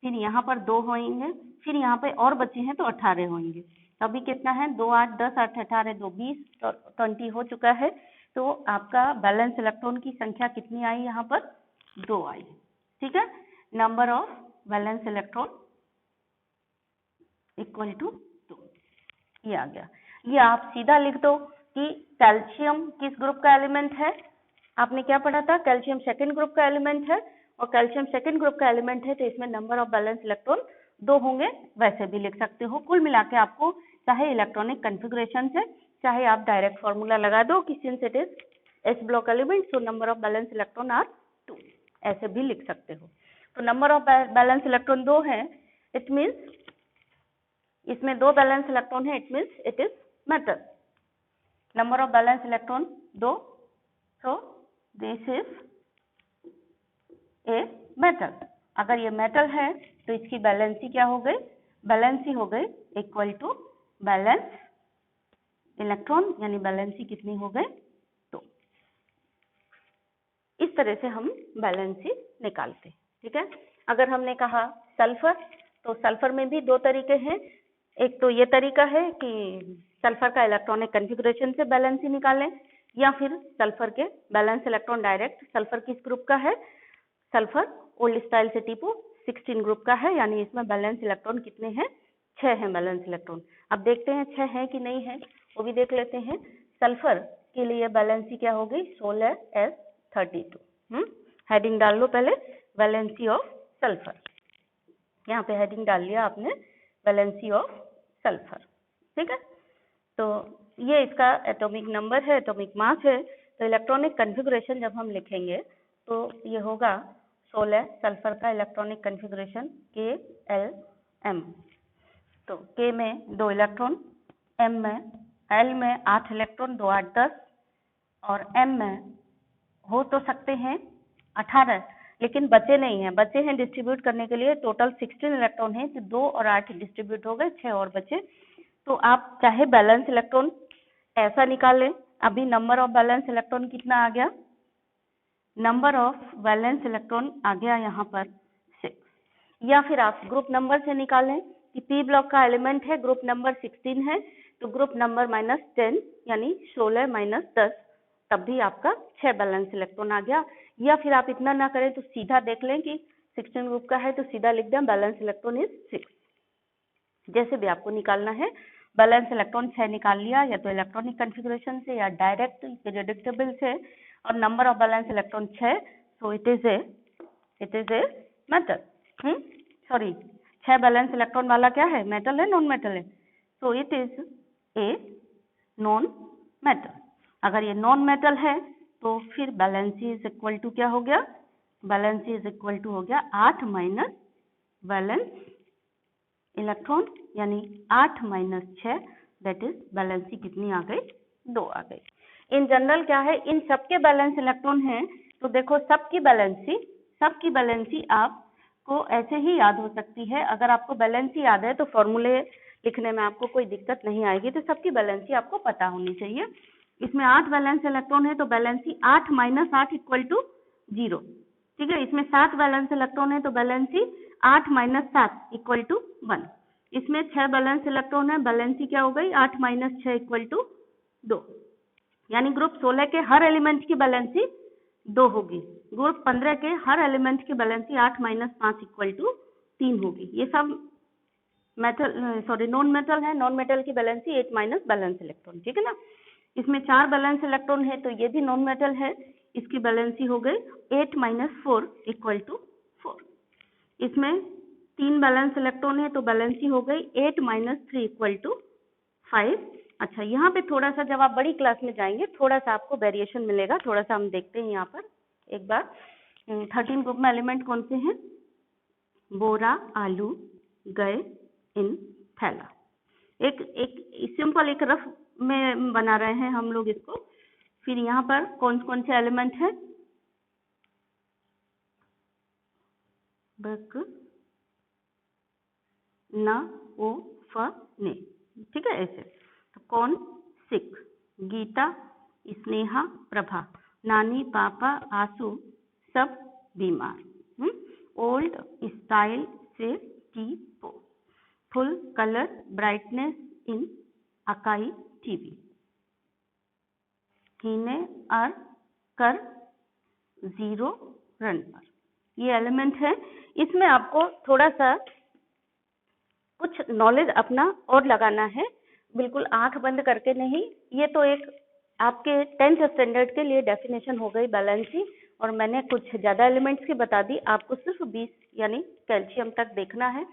फिर यहाँ पर 2 होंगे, फिर यहाँ पे और बचे हैं तो 18 होंगे। तो अभी कितना है 2 8 10 8 18 2 20, तो 20 हो चुका है। तो आपका बैलेंस इलेक्ट्रॉन की संख्या कितनी आई, यहाँ पर 2 आई, ठीक है। Number of valence electron equal to 2, ये आ गया। ये आप सीधा लिख दो कि कैल्शियम किस ग्रुप का एलिमेंट है, आपने क्या पढ़ा था, कैल्शियम सेकंड ग्रुप का एलिमेंट है, और कैल्शियम सेकंड ग्रुप का एलिमेंट है तो इसमें नंबर ऑफ बैलेंस इलेक्ट्रॉन 2 होंगे, वैसे भी लिख सकते हो। कुल मिला के आपको चाहे इलेक्ट्रॉनिक कॉन्फ़िगरेशन से, चाहे आप डायरेक्ट फॉर्मूला लगा दो कि since it is s block element so number of valence electron are 2, ऐसे भी लिख सकते हो। तो नंबर ऑफ बैलेंस इलेक्ट्रॉन 2 है, इट मीन्स इसमें 2 बैलेंस इलेक्ट्रॉन है, it means it is metal. Number of valence electron 2, so this is a metal. अगर ये मेटल है तो इसकी बैलेंसी क्या हो गई, बैलेंसी हो गई इक्वल टू बैलेंस इलेक्ट्रॉन, यानी बैलेंसी कितनी हो गई 2। इस तरह से हम बैलेंसी निकालते, ठीक है। अगर हमने कहा सल्फर, तो सल्फर में भी 2 तरीके हैं। एक तो ये तरीका है कि सल्फर का इलेक्ट्रॉनिक कॉन्फ़िगरेशन से बैलेंसी निकालें, या फिर सल्फर के बैलेंस इलेक्ट्रॉन डायरेक्ट, सल्फर किस ग्रुप का है, सल्फर ओल्ड स्टाइल से टिपो 16 ग्रुप का है, यानी इसमें बैलेंस इलेक्ट्रॉन कितने हैं, 6 हैं बैलेंस इलेक्ट्रॉन। अब देखते हैं 6 हैं कि नहीं है, वो भी देख लेते हैं। सल्फर के लिए बैलेंसी क्या हो गई 16s32, हेडिंग डाल लो पहले, वैलेंसी ऑफ सल्फर, यहाँ पे हेडिंग डाल लिया आपने, वैलेंसी ऑफ सल्फर, ठीक है। तो ये इसका एटॉमिक नंबर है, एटॉमिक मास है। तो इलेक्ट्रॉनिक कॉन्फ़िगरेशन जब हम लिखेंगे तो ये होगा 16, सल्फर का इलेक्ट्रॉनिक कॉन्फ़िगरेशन KLM, तो K में 2 इलेक्ट्रॉन, M में, L में 8 इलेक्ट्रॉन, 2 8 10, और M में हो तो सकते हैं 18, लेकिन बचे नहीं हैं, बचे हैं डिस्ट्रीब्यूट करने के लिए, टोटल 16 इलेक्ट्रॉन है, तो 2 और 8 डिस्ट्रीब्यूट हो गए, 6 और बचे। तो आप चाहे बैलेंस इलेक्ट्रॉन ऐसा निकाल लें, अभी नंबर ऑफ बैलेंस इलेक्ट्रॉन कितना आ गया, नंबर ऑफ वैलेंस इलेक्ट्रॉन आ गया यहाँ पर 6, या फिर आप ग्रुप नंबर से निकालें कि पी ब्लॉक का एलिमेंट है, ग्रुप नंबर 16 है, तो ग्रुप नंबर -10 यानी 16 - 10, तब भी आपका 6 बैलेंस इलेक्ट्रॉन आ गया। या फिर आप इतना ना करें तो सीधा देख लें कि 16 ग्रुप का है तो सीधा लिख दें बैलेंस इलेक्ट्रॉन इज 6, जैसे भी आपको निकालना है। बैलेंस इलेक्ट्रॉन 6 निकाल लिया, या तो इलेक्ट्रॉनिक कन्फिग्रेशन से या डायरेक्ट पीरियोडिक टेबल से, और number of valence electron 6, so it is a metal. Sorry, 6 balance electron वाला क्या है, मेटल है, नॉन मेटल है? So it is a non metal. अगर ये नॉन मेटल है तो फिर वैलेंसी इज इक्वल टू क्या हो गया, वैलेंसी इज इक्वल टू हो गया 8 माइनस वैलेंस इलेक्ट्रॉन, यानी 8 माइनस 6, दैट इज वैलेंसी कितनी आ गई, 2 आ गई। इन जनरल क्या है, इन सबके बैलेंस इलेक्ट्रॉन हैं, तो देखो सबकी बैलेंसी आपको ऐसे ही याद हो सकती है। अगर आपको बैलेंसी याद है तो फॉर्मूले लिखने में आपको कोई दिक्कत नहीं आएगी, तो सबकी बैलेंसी आपको पता होनी चाहिए। इसमें 8 बैलेंस इलेक्ट्रॉन है तो बैलेंसी 8 माइनस 8 इक्वल टू 0, ठीक है। इसमें 7 बैलेंस इलेक्ट्रॉन है तो बैलेंसी 8 माइनस 7 इक्वल टू 1। इसमें 6 बैलेंस इलेक्ट्रॉन है, बैलेंसी क्या हो गई, 8 माइनस 6 इक्वल टू 2, यानी ग्रुप 16 के हर एलिमेंट की बैलेंसी 2 होगी। ग्रुप 15 के हर एलिमेंट की बैलेंसी 8 माइनस 5 इक्वल टू 3 होगी। ये सब नॉन मेटल है, नॉन मेटल की बैलेंसी 8 माइनस बैलेंस इलेक्ट्रॉन, ठीक है ना। इसमें 4 बैलेंस इलेक्ट्रॉन है तो ये भी नॉन मेटल है, इसकी बैलेंसी हो गई 8 माइनस 4 इक्वल टू 4। इसमें 3 बैलेंस इलेक्ट्रॉन है तो बैलेंसी हो गई 8 माइनस 3 इक्वल टू 5। अच्छा, यहाँ पे थोड़ा सा जब आप बड़ी क्लास में जाएंगे थोड़ा सा आपको वेरिएशन मिलेगा, थोड़ा सा हम देखते हैं यहाँ पर एक बार। 13 ग्रुप में एलिमेंट कौन से हैं, बोरा, आलू, गए, इन, थैला। एक सिंपल एक रफ में बना रहे हैं हम लोग इसको। फिर यहाँ पर कौन कौन से एलिमेंट है, बक, न, ओ, फ, ने, ठीक है ऐसे। तो कौन, सिख, गीता, स्नेहा, प्रभा, नानी, पापा, आंसू, सब बीमार। ओल्ड, स्टाइल, से, टी, पो, फुल, कलर, ब्राइटनेस, इन, अकाई, टीवी, हीने, अर, कर, जीरो, रन पर। ये एलिमेंट है। इसमें आपको थोड़ा सा कुछ नॉलेज अपना और लगाना है, बिल्कुल आंख बंद करके नहीं। ये तो एक आपके 10th स्टैंडर्ड के लिए डेफिनेशन हो गई बैलेंसी, और मैंने कुछ ज़्यादा एलिमेंट्स की बता दी। आपको सिर्फ 20 यानी कैल्शियम तक देखना है,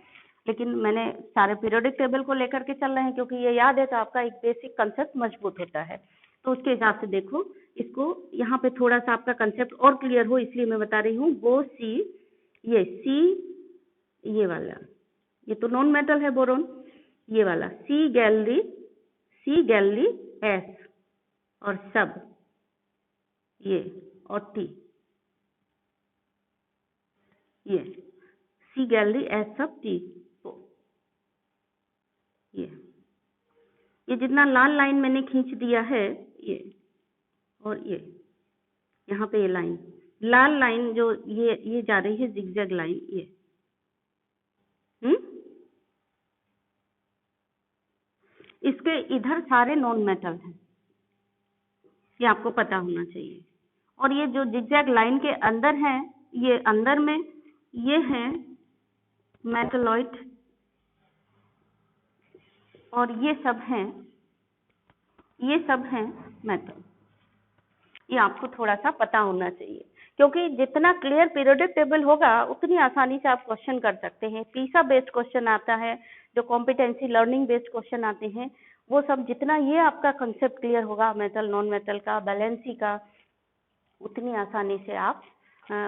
लेकिन मैंने सारे पीरियोडिक टेबल को लेकर के चल रहे हैं क्योंकि ये याद है तो आपका एक बेसिक कंसेप्ट मजबूत होता है। तो उसके हिसाब से देखो इसको, यहाँ पे थोड़ा सा आपका कंसेप्ट और क्लियर हो इसलिए मैं बता रही हूँ। वो सी, ये सी, ये वाला, ये तो नॉन मेटल है बोरोन, ये वाला सी गैलरी एस, और सब ये, और टी, ये सी गैलरी एस सब टी, ये जितना लाल लाइन मैंने खींच दिया है, ये और ये यहाँ पे ये लाइन, लाल लाइन जो ये जा रही है जिगजैग लाइन, ये इसके इधर सारे नॉन मेटल हैं, ये आपको पता होना चाहिए। और ये जो जिगजैग लाइन के अंदर हैं, ये अंदर में ये हैं मेटलॉइड, और ये सब हैं मेटल। ये आपको थोड़ा सा पता होना चाहिए, क्योंकि जितना क्लियर पीरियोडिक टेबल होगा उतनी आसानी से आप क्वेश्चन कर सकते हैं। पीसा बेस्ड क्वेश्चन आता है, जो कॉम्पिटेंसी लर्निंग बेस्ड क्वेश्चन आते हैं, वो सब जितना ये आपका कंसेप्ट क्लियर होगा मेटल नॉन मेटल का, बैलेंसी का, उतनी आसानी से आप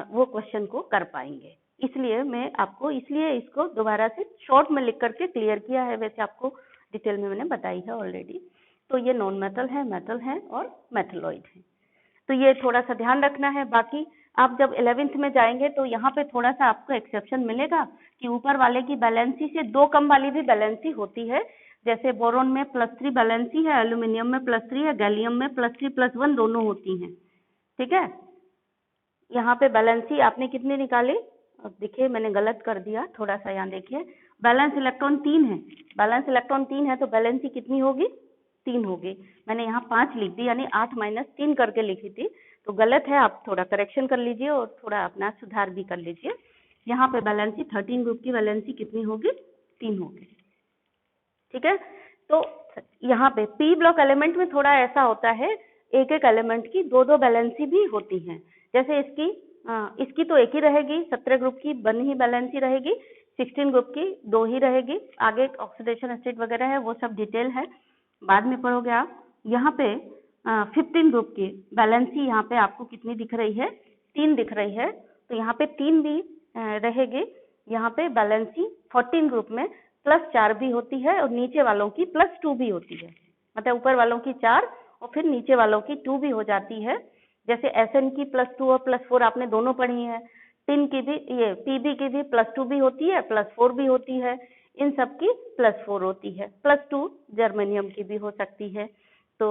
वो क्वेश्चन को कर पाएंगे। इसलिए मैं आपको इसको दोबारा से शॉर्ट में लिख करके क्लियर किया है, वैसे आपको डिटेल में मैंने बताई है ऑलरेडी। तो ये नॉन मेटल है और मेटलॉइड है, तो ये थोड़ा सा ध्यान रखना है। बाकी आप जब 11th में जाएंगे तो यहाँ पे थोड़ा सा आपको एक्सेप्शन मिलेगा कि ऊपर वाले की बैलेंसी से 2 कम वाली भी बैलेंसी होती है। जैसे बोरोन में +3 बैलेंसी है, एल्यूमिनियम में +3 है, गैलियम में +3 +1 दोनों होती हैं, ठीक है। यहाँ पे बैलेंसी आपने कितनी निकाली, अब देखिए मैंने गलत कर दिया, थोड़ा सा यहाँ देखिए, बैलेंस इलेक्ट्रॉन 3 है, बैलेंस इलेक्ट्रॉन 3 है तो बैलेंसी कितनी होगी, 3 होगी। मैंने यहाँ 5 लिख दी, यानी 8 माइनस 3 करके लिखी थी, तो गलत है, आप थोड़ा करेक्शन कर लीजिए और थोड़ा अपना सुधार भी कर लीजिए। यहाँ पे बैलेंसी 13 ग्रुप की बैलेंसी कितनी होगी, 3 होगी। ठीक है। तो यहाँ पे पी ब्लॉक एलिमेंट में थोड़ा ऐसा होता है, एक एक एलिमेंट की दो दो वैलेंसी भी होती हैं। जैसे इसकी तो एक ही रहेगी, 17 ग्रुप की 1 ही वैलेंसी रहेगी, 16 ग्रुप की 2 ही रहेगी। आगे ऑक्सीडेशन स्टेट वगैरह है, वो सब डिटेल है, बाद में पढ़ोगे आप। यहाँ पे 15 ग्रुप की वैलेंसी यहाँ पे आपको कितनी दिख रही है, 3 दिख रही है। तो यहाँ पे 3 भी रहेगी। यहाँ पे वैलेंसी 14 ग्रुप में +4 भी होती है और नीचे वालों की +2 भी होती है। मतलब ऊपर वालों की 4 और फिर नीचे वालों की 2 भी हो जाती है। जैसे SN की +2 और +4 आपने दोनों पढ़ी है। टिन की भी, ये PB की भी +2 भी होती है, +4 भी होती है। इन सब की +4 होती है, +2 जर्मेनियम की भी हो सकती है। तो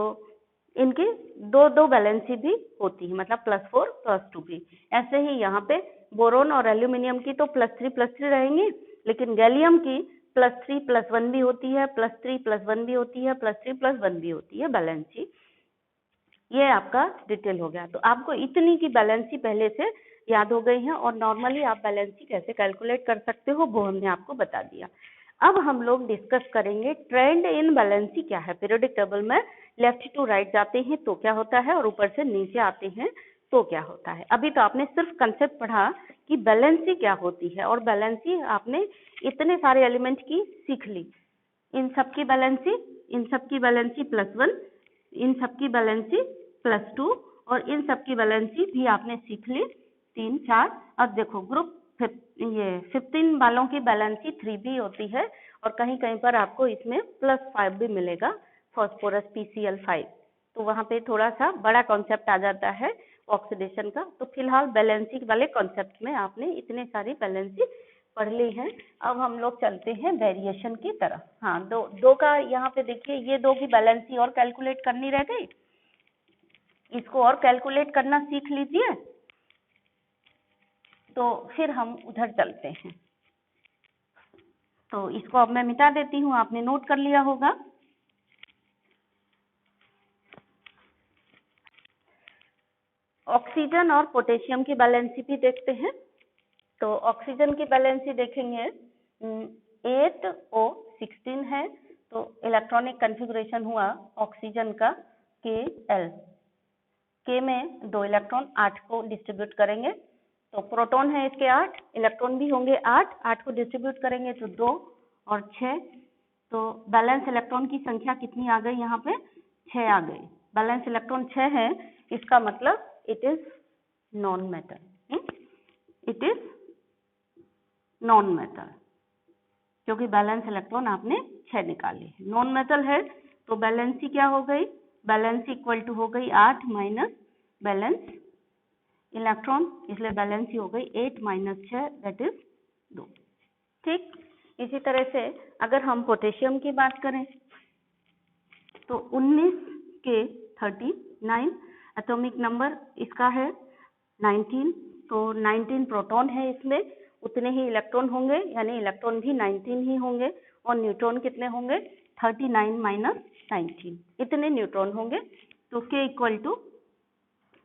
इनकी दो दो वैलेंसी भी होती है, मतलब +4 +2 भी। ऐसे ही यहाँ पे बोरोन और एल्यूमिनियम की तो +3 रहेंगी, लेकिन गैलियम की +3+1 भी होती है, +3+1 भी होती है, +3+1 भी होती है वैलेंसी। ये आपका डिटेल हो गया। तो आपको इतनी की बैलेंसी पहले से याद हो गई है, और नॉर्मली आप बैलेंसी कैसे कैलकुलेट कर सकते हो वो हमने आपको बता दिया। अब हम लोग डिस्कस करेंगे ट्रेंड इन बैलेंसी क्या है। पीरियोडिक टेबल में लेफ्ट टू राइट जाते हैं तो क्या होता है, और ऊपर से नीचे आते हैं तो क्या होता है। अभी तो आपने सिर्फ कंसेप्ट पढ़ा कि बैलेंसी क्या होती है, और बैलेंसी आपने इतने सारे एलिमेंट की सीख ली। इन सब की बैलेंसी, इन सब की बैलेंसी +1, इन सब की बैलेंसी +2, और इन सब की बैलेंसी भी आपने सीख ली 3 4। अब देखो ग्रुप ये 15 वालों की बैलेंसी 3 भी होती है, और कहीं कहीं पर आपको इसमें +5 भी मिलेगा, फॉस्फोरस PCl5। तो वहां पे थोड़ा सा बड़ा कॉन्सेप्ट आ जाता है ऑक्सीडेशन का। तो फिलहाल बैलेंसी वाले कॉन्सेप्ट में आपने इतने सारी बैलेंसी पढ़ ली है। अब हम लोग चलते हैं वेरिएशन की तरफ। हाँ, दो का यहाँ पे देखिए, ये 2 की बैलेंसी और कैलकुलेट करनी रह गई, इसको और कैलकुलेट करना सीख लीजिए, तो फिर हम उधर चलते हैं। तो इसको अब मैं मिटा देती हूँ, आपने नोट कर लिया होगा। ऑक्सीजन और पोटेशियम की बैलेंसी भी देखते हैं। तो ऑक्सीजन की बैलेंसी देखेंगे, 8O16 है। तो इलेक्ट्रॉनिक कन्फिगुरेशन हुआ ऑक्सीजन का Kl। K में 2 इलेक्ट्रॉन 8 को डिस्ट्रीब्यूट करेंगे। तो प्रोटॉन है इसके 8, इलेक्ट्रॉन भी होंगे 8 को डिस्ट्रीब्यूट करेंगे तो 2 और 6। तो बैलेंस इलेक्ट्रॉन की संख्या कितनी आ गई, यहाँ पे 6 आ गई। बैलेंस इलेक्ट्रॉन 6 है, इसका मतलब it is non metal, it is non metal, क्योंकि बैलेंस इलेक्ट्रॉन आपने 6 निकाले। नॉन मेटल है तो बैलेंसी क्या हो गई, बैलेंसी इक्वल टू हो गई 8 माइनस बैलेंस इलेक्ट्रॉन, इसलिए बैलेंसी हो गई 8 माइनस 6 दैट इज 2। ठीक, इसी तरह से अगर हम पोटेशियम की बात करें तो 19 के 39 एटॉमिक नंबर इसका है 19। तो 19 प्रोटॉन है, इसमें उतने ही इलेक्ट्रॉन होंगे, यानी इलेक्ट्रॉन भी 19 ही होंगे, और न्यूट्रॉन कितने होंगे 39 माइनस 19, इतने न्यूट्रॉन होंगे। तो K इक्वल टू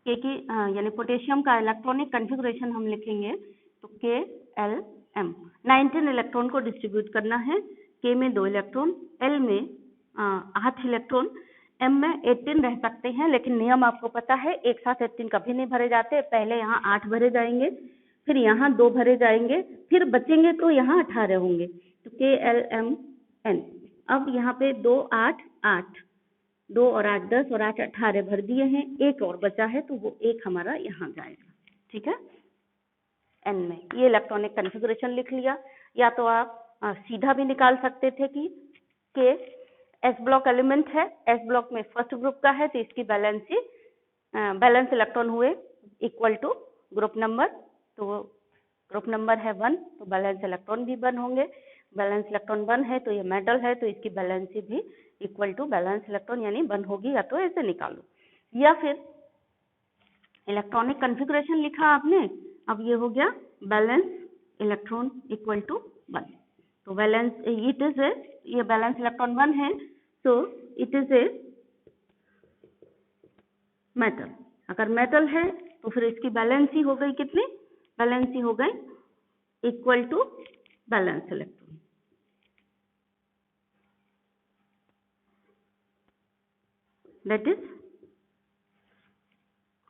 K की यानी पोटेशियम का इलेक्ट्रॉनिक कन्फिगुरेशन हम लिखेंगे तो KLm। 19 इलेक्ट्रॉन को डिस्ट्रीब्यूट करना है, K में 2 इलेक्ट्रॉन, L में 8 इलेक्ट्रॉन, M में 18 रह सकते हैं, लेकिन नियम आपको पता है एक साथ 18 कभी नहीं भरे जाते। पहले यहाँ 8 भरे जाएंगे, फिर यहाँ 2 भरे जाएंगे, फिर बचेंगे तो यहाँ 18 होंगे। तो KLmN। अब यहाँ पे 2 8 8, 2 और 8 10 और 8 18 भर दिए हैं, एक और बचा है तो वो एक हमारा यहाँ जाएगा। ठीक है, N में ये इलेक्ट्रॉनिक कन्फिगुरेशन लिख लिया। या तो आप सीधा भी निकाल सकते थे कि K S ब्लॉक एलिमेंट है, S ब्लॉक में फर्स्ट ग्रुप का है, तो इसकी बैलेंसी बैलेंस इलेक्ट्रॉन हुए इक्वल टू ग्रुप नंबर। तो ग्रुप नंबर है 1, तो बैलेंस इलेक्ट्रॉन भी 1 होंगे। बैलेंस इलेक्ट्रॉन 1 है तो ये मेटल है, तो इसकी बैलेंसी भी इक्वल टू बैलेंस इलेक्ट्रॉन यानी 1 होगी। या तो ऐसे निकालो, या फिर इलेक्ट्रॉनिक कन्फिगुरेशन लिखा आपने, अब ये हो गया बैलेंस इलेक्ट्रॉन इक्वल टू 1। तो बैलेंस इट इज ए, ये बैलेंस इलेक्ट्रॉन 1 है, तो इट इज ए मेटल। अगर मेटल है तो फिर इसकी बैलेंसी हो गई कितनी, बैलेंसी हो गई equal to valence electron. That is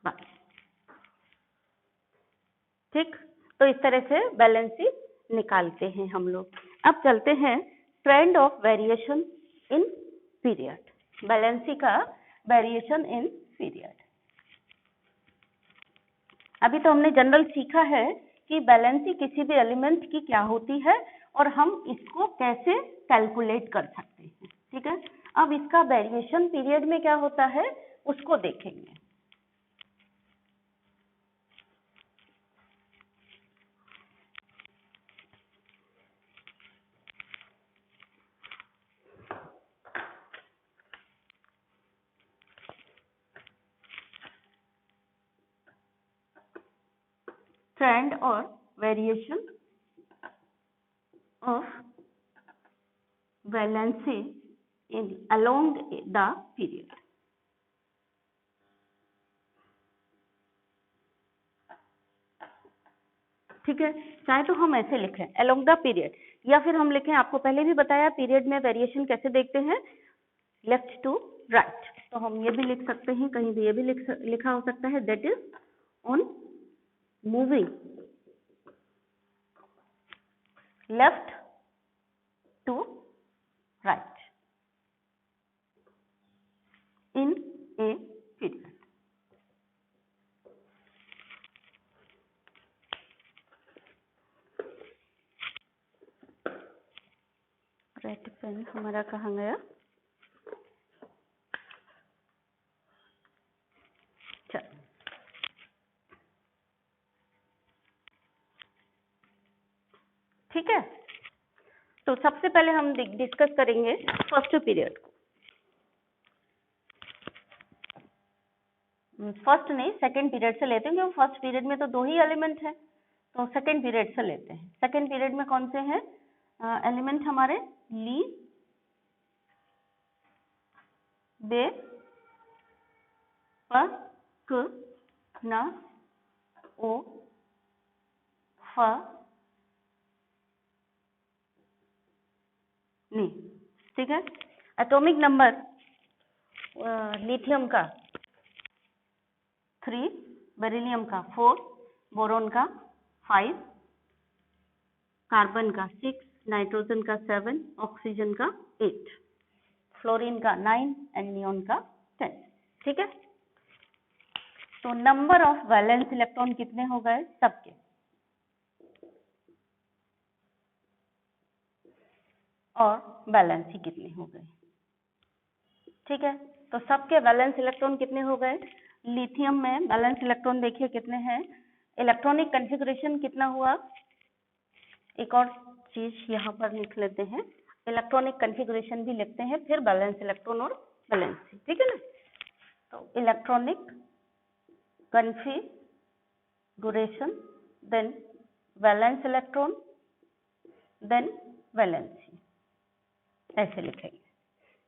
1। ठीक, तो इस तरह से वैलेंसी निकालते हैं हम लोग। अब चलते हैं trend of variation in period, valency का वेरिएशन इन पीरियड। अभी तो हमने जनरल सीखा है कि वैलेंसी किसी भी एलिमेंट की क्या होती है और हम इसको कैसे कैलकुलेट कर सकते हैं। ठीक है, अब इसका वेरिएशन पीरियड में क्या होता है उसको देखेंगे। ट्रेंड और variation of valency in along the period. ठीक है, चाहे तो हम ऐसे लिखें अलोंग द पीरियड, या फिर हम लिखें, आपको पहले भी बताया पीरियड में वेरिएशन कैसे देखते हैं, लेफ्ट टू राइट। तो हम ये भी लिख सकते हैं, कहीं भी ये भी लिखा हो सकता है, that is on moving left to right in a period. Red pen हमारा कहाँ गया? चल, ठीक है, तो सबसे पहले हम डिस्कस करेंगे फर्स्ट पीरियड को। फर्स्ट नहीं, सेकंड पीरियड से लेते हैं, क्योंकि फर्स्ट पीरियड में तो 2 ही एलिमेंट है, तो सेकंड पीरियड से लेते हैं। सेकंड पीरियड में कौन से हैं एलिमेंट हमारे? ली, बे, प, क, न, ओ, फ, नी। ठीक है, एटॉमिक नंबर लिथियम का 3, बेरिलियम का 4, बोरोन का 5, कार्बन का 6, नाइट्रोजन का 7, ऑक्सीजन का 8, फ्लोरीन का 9 एंड नियोन का 10। ठीक है, तो नंबर ऑफ वैलेंस इलेक्ट्रॉन कितने हो गए सबके? और वैलेंसी कितने हो गए? ठीक है, तो सबके वैलेंस इलेक्ट्रॉन कितने हो गए? लिथियम में वैलेंस इलेक्ट्रॉन देखिए कितने हैं, इलेक्ट्रॉनिक कॉन्फ़िगरेशन कितना हुआ? एक और चीज यहाँ पर लिख लेते हैं, इलेक्ट्रॉनिक कॉन्फ़िगरेशन भी लिखते हैं, फिर वैलेंस इलेक्ट्रॉन और वैलेंसी। ठीक है ना, तो electronic configuration, then valence electron, then valency, ऐसे लिखेंगे।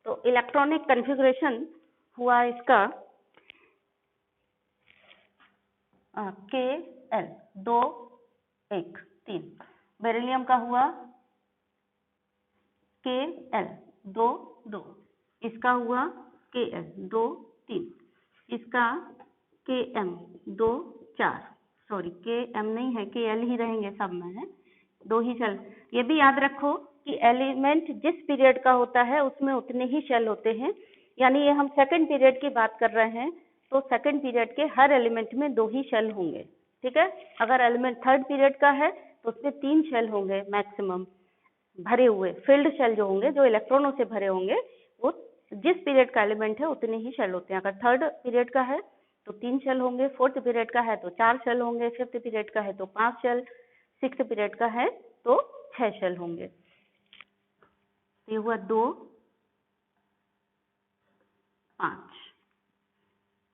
तो इलेक्ट्रॉनिक कॉन्फ़िगरेशन हुआ इसका के एल 2 1 3, बेरिलियम का हुआ के एल 2 2, इसका हुआ के एल 2 3, इसका के एम 2 4, सॉरी के एम नहीं है, के एल ही रहेंगे सब में है, 2 ही शेल। ये भी याद रखो कि एलिमेंट जिस पीरियड का होता है उसमें उतने ही शेल होते हैं, यानी ये हम सेकंड पीरियड की बात कर रहे हैं, तो सेकंड पीरियड के हर एलिमेंट में 2 ही शेल होंगे। ठीक है, अगर एलिमेंट थर्ड पीरियड का है तो उसमें 3 शेल होंगे मैक्सिमम भरे हुए, फिल्ड शेल जो होंगे, जो इलेक्ट्रॉनों से भरे होंगे, वो जिस पीरियड का एलिमेंट है उतने ही शेल होते हैं। अगर थर्ड पीरियड का है तो 3 शेल होंगे, फोर्थ पीरियड का है तो 4 शेल होंगे, फिफ्थ पीरियड का है तो 5 शेल, सिक्स्थ पीरियड का है तो 6 शेल होंगे। ये हुआ 2 5,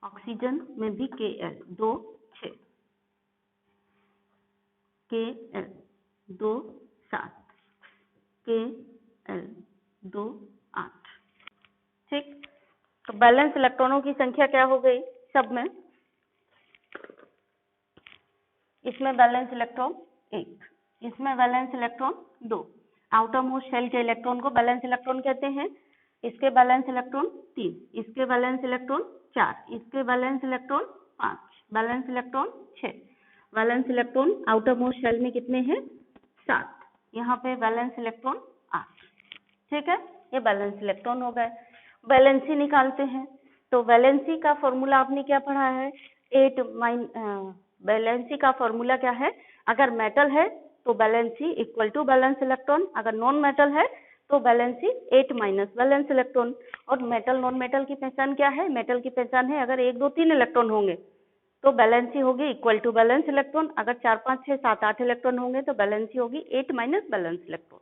ऑक्सीजन में भी के एल 2 6, के एल 2 7, के एल 2 8। ठीक, तो बैलेंस इलेक्ट्रॉनों की संख्या क्या हो गई सब में? इसमें बैलेंस इलेक्ट्रॉन 1, इसमें valence electron 2। Outermost shell के इलेक्ट्रॉन को बैलेंस इलेक्ट्रॉन कहते हैं, इसके वैलेंस इलेक्ट्रॉन 3, इसके वैलेंस इलेक्ट्रॉन 4, इसके valence electron 5, valence electron 6, valence electron outermost shell में कितने हैं 7, यहाँ पे वैलेंस इलेक्ट्रॉन 8। ठीक है, ये वैलेंस इलेक्ट्रॉन हो गए। वैलेंसी निकालते हैं, तो वैलेंसी का फॉर्मूला आपने क्या पढ़ा है, वैलेंसी का फॉर्मूला क्या है, अगर मेटल है तो valency equal to valence electron, अगर नॉन मेटल है तो वैलेंसी 8 माइनस वैलेंस इलेक्ट्रॉन। और मेटल नॉन मेटल की पहचान क्या है, मेटल की पहचान है अगर 1 2 3 इलेक्ट्रॉन होंगे तो वैलेंसी होगी इक्वल टू वैलेंस इलेक्ट्रॉन, अगर 4 5 6 7 8 इलेक्ट्रॉन होंगे तो वैलेंसी होगी 8 माइनस वैलेंस इलेक्ट्रॉन।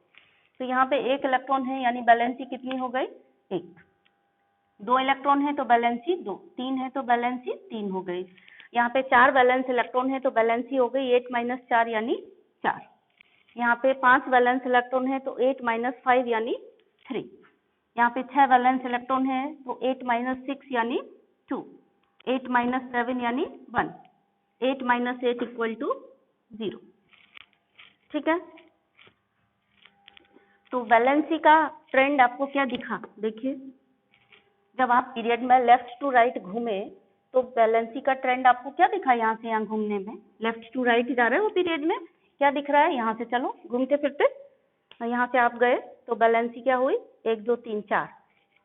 तो यहाँ पे 1 इलेक्ट्रॉन है यानी वैलेंसी कितनी हो गई 1, 2 इलेक्ट्रॉन है तो वैलेंसी 2, 3 है तो वैलेंसी 3 हो गई। यहाँ पे 4 वैलेंस इलेक्ट्रॉन है तो वैलेंसी हो गई 8 माइनस 4 यानी 4। यहाँ पे 5 वैलेंस इलेक्ट्रॉन है तो 8 माइनस 5 यानी 3। यहाँ पे 6 वैलेंस इलेक्ट्रॉन है तो 8 माइनस 6 यानी 2, 8 माइनस 7 यानी 1, 8 माइनस 8 इक्वल टू 0। ठीक है, तो वैलेंसी का ट्रेंड आपको क्या दिखा, देखिए जब आप पीरियड में लेफ्ट टू राइट घूमे तो वैलेंसी का ट्रेंड आपको क्या दिखा, यहाँ से यहाँ घूमने में लेफ्ट टू राइट जा रहे हो पीरियड में, क्या दिख रहा है, यहाँ से चलो घूमते फिरते, यहाँ से आप गए तो वैलेंसी क्या हुई 1 2 3 4,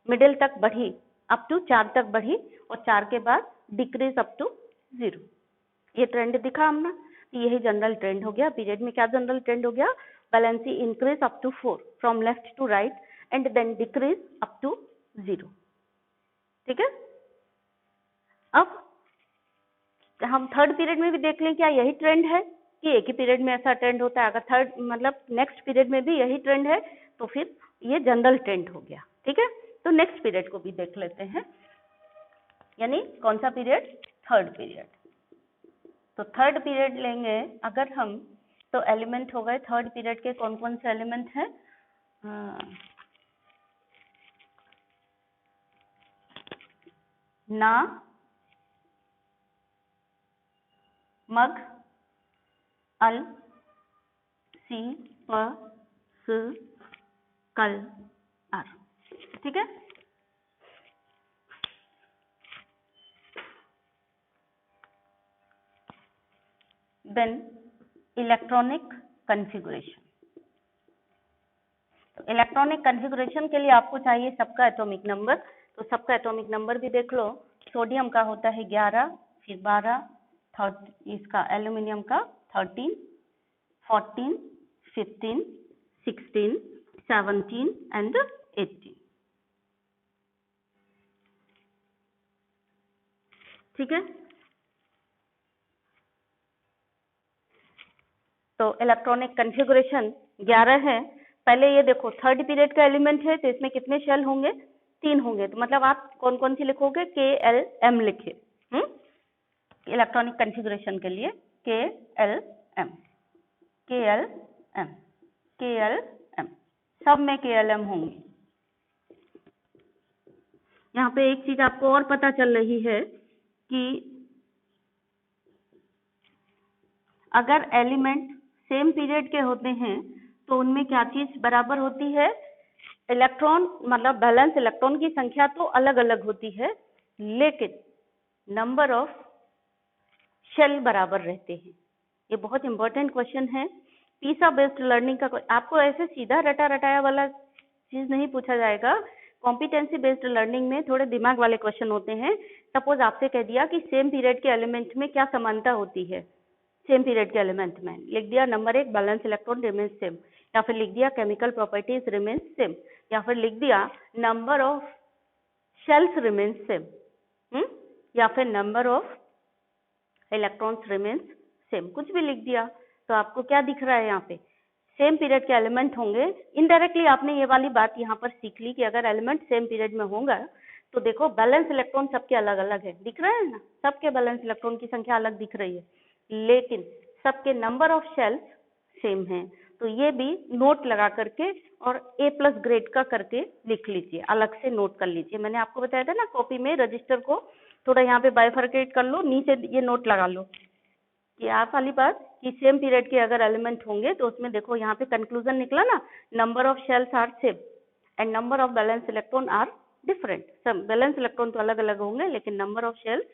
मिडिल तक बढ़ी अप टू 4 तक बढ़ी और 4 के बाद डिक्रीज अप टू 0। ये ट्रेंड दिखा हमने, यही जनरल ट्रेंड हो गया पीरियड में। क्या जनरल ट्रेंड हो गया, valency increase up to 4 from left to right and then decrease up to 0। ठीक है, अब हम थर्ड पीरियड में भी देख लें क्या यही ट्रेंड है कि एक ही पीरियड में ऐसा ट्रेंड होता है, अगर थर्ड मतलब नेक्स्ट पीरियड में भी यही ट्रेंड है तो फिर ये जनरल ट्रेंड हो गया। ठीक है, तो नेक्स्ट पीरियड को भी देख लेते हैं, यानी कौन सा पीरियड, थर्ड पीरियड। तो थर्ड पीरियड लेंगे अगर हम तो एलिमेंट हो गए थर्ड पीरियड के, कौन कौन से एलिमेंट है, ना, मग, अल, सी, प, स, कल, आर। ठीक है, देन इलेक्ट्रॉनिक कॉन्फ़िगरेशन। तो इलेक्ट्रॉनिक कॉन्फ़िगरेशन के लिए आपको चाहिए सबका एटॉमिक नंबर, तो सबका एटॉमिक नंबर भी देख लो। सोडियम का होता है 11, फिर 12, इसका एल्यूमिनियम का 13, 14, 15, 16, 17 एंड 18। ठीक है, तो इलेक्ट्रॉनिक कॉन्फ़िगरेशन 11 है। पहले ये देखो थर्ड पीरियड का एलिमेंट है तो इसमें कितने शेल होंगे, 3 होंगे, तो मतलब आप कौन कौन सी लिखोगे, KLM लिखे, इलेक्ट्रॉनिक कॉन्फ़िगरेशन के लिए KLM, KLM, KLM, सब में KLM होंगे। यहाँ पे एक चीज आपको और पता चल रही है कि अगर एलिमेंट सेम पीरियड के होते हैं तो उनमें क्या चीज बराबर होती है, इलेक्ट्रॉन मतलब वैलेंस इलेक्ट्रॉन की संख्या तो अलग अलग होती है लेकिन नंबर ऑफ शेल बराबर रहते हैं। ये बहुत इंपॉर्टेंट क्वेश्चन है, पीसा बेस्ड लर्निंग का। आपको ऐसे सीधा रटा रटाया वाला चीज नहीं पूछा जाएगा, कॉम्पिटेंसी बेस्ड लर्निंग में थोड़े दिमाग वाले क्वेश्चन होते हैं। सपोज आपसे कह दिया कि सेम पीरियड के एलिमेंट में क्या समानता होती है, सेम पीरियड के एलिमेंट में लिख दिया number 1 valence electron remains same, या फिर लिख दिया केमिकल प्रॉपर्टीज रिमेन्स सेम, या फिर लिख दिया number of shells remains same, या फिर number of electrons remains same, कुछ भी लिख दिया। तो आपको क्या दिख रहा है, यहाँ पे सेम पीरियड के एलिमेंट होंगे। इनडायरेक्टली आपने ये वाली बात यहाँ पर सीख ली कि अगर एलिमेंट सेम पीरियड में होगा तो देखो बैलेंस इलेक्ट्रॉन सबके अलग अलग है, दिख रहा है ना, सबके बैलेंस इलेक्ट्रॉन की संख्या अलग दिख रही है लेकिन सबके नंबर ऑफ शेल्स सेम हैं। तो ये भी नोट लगा करके और A+ ग्रेड का करके लिख लीजिए, अलग से नोट कर लीजिए। मैंने आपको बताया था ना कॉपी में रजिस्टर को थोड़ा यहाँ पे बाइफरकेट कर लो, नीचे ये नोट लगा लो कि आप वाली बात कि सेम पीरियड के अगर एलिमेंट होंगे तो उसमें देखो यहाँ पे कंक्लूजन निकला ना, number of shells are same, and number of valence electron are different. सब वैलेंस इलेक्ट्रॉन तो अलग अलग होंगे लेकिन नंबर ऑफ शेल्स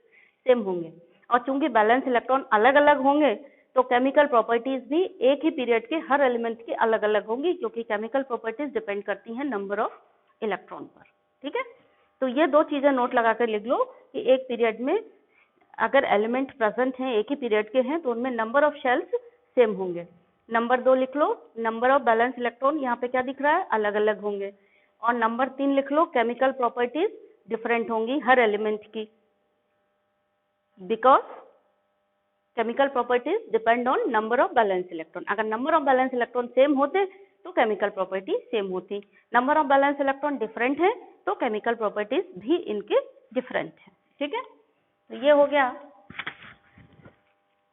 सेम होंगे। और चूंकि वैलेंस इलेक्ट्रॉन अलग अलग होंगे तो केमिकल प्रॉपर्टीज भी एक ही पीरियड के हर एलिमेंट की अलग अलग होंगी, क्योंकि केमिकल प्रॉपर्टीज डिपेंड करती हैं नंबर ऑफ इलेक्ट्रॉन पर। ठीक है, तो ये दो चीजें नोट लगा कर लिख लो कि एक पीरियड में अगर एलिमेंट प्रेजेंट हैं, एक ही पीरियड के हैं, तो उनमें नंबर ऑफ शेल्स सेम होंगे। नंबर 2 लिख लो, नंबर ऑफ बैलेंस इलेक्ट्रॉन, यहाँ पे क्या दिख रहा है, अलग अलग होंगे। और नंबर 3 लिख लो, केमिकल प्रॉपर्टीज डिफरेंट होंगी हर एलिमेंट की, because chemical properties depend on number of valence electron. अगर number of valence electron same होते तो केमिकल प्रॉपर्टी सेम होती, number of valence electron different है तो केमिकल प्रॉपर्टीज भी इनके डिफरेंट है। ठीक है, तो ये हो गया।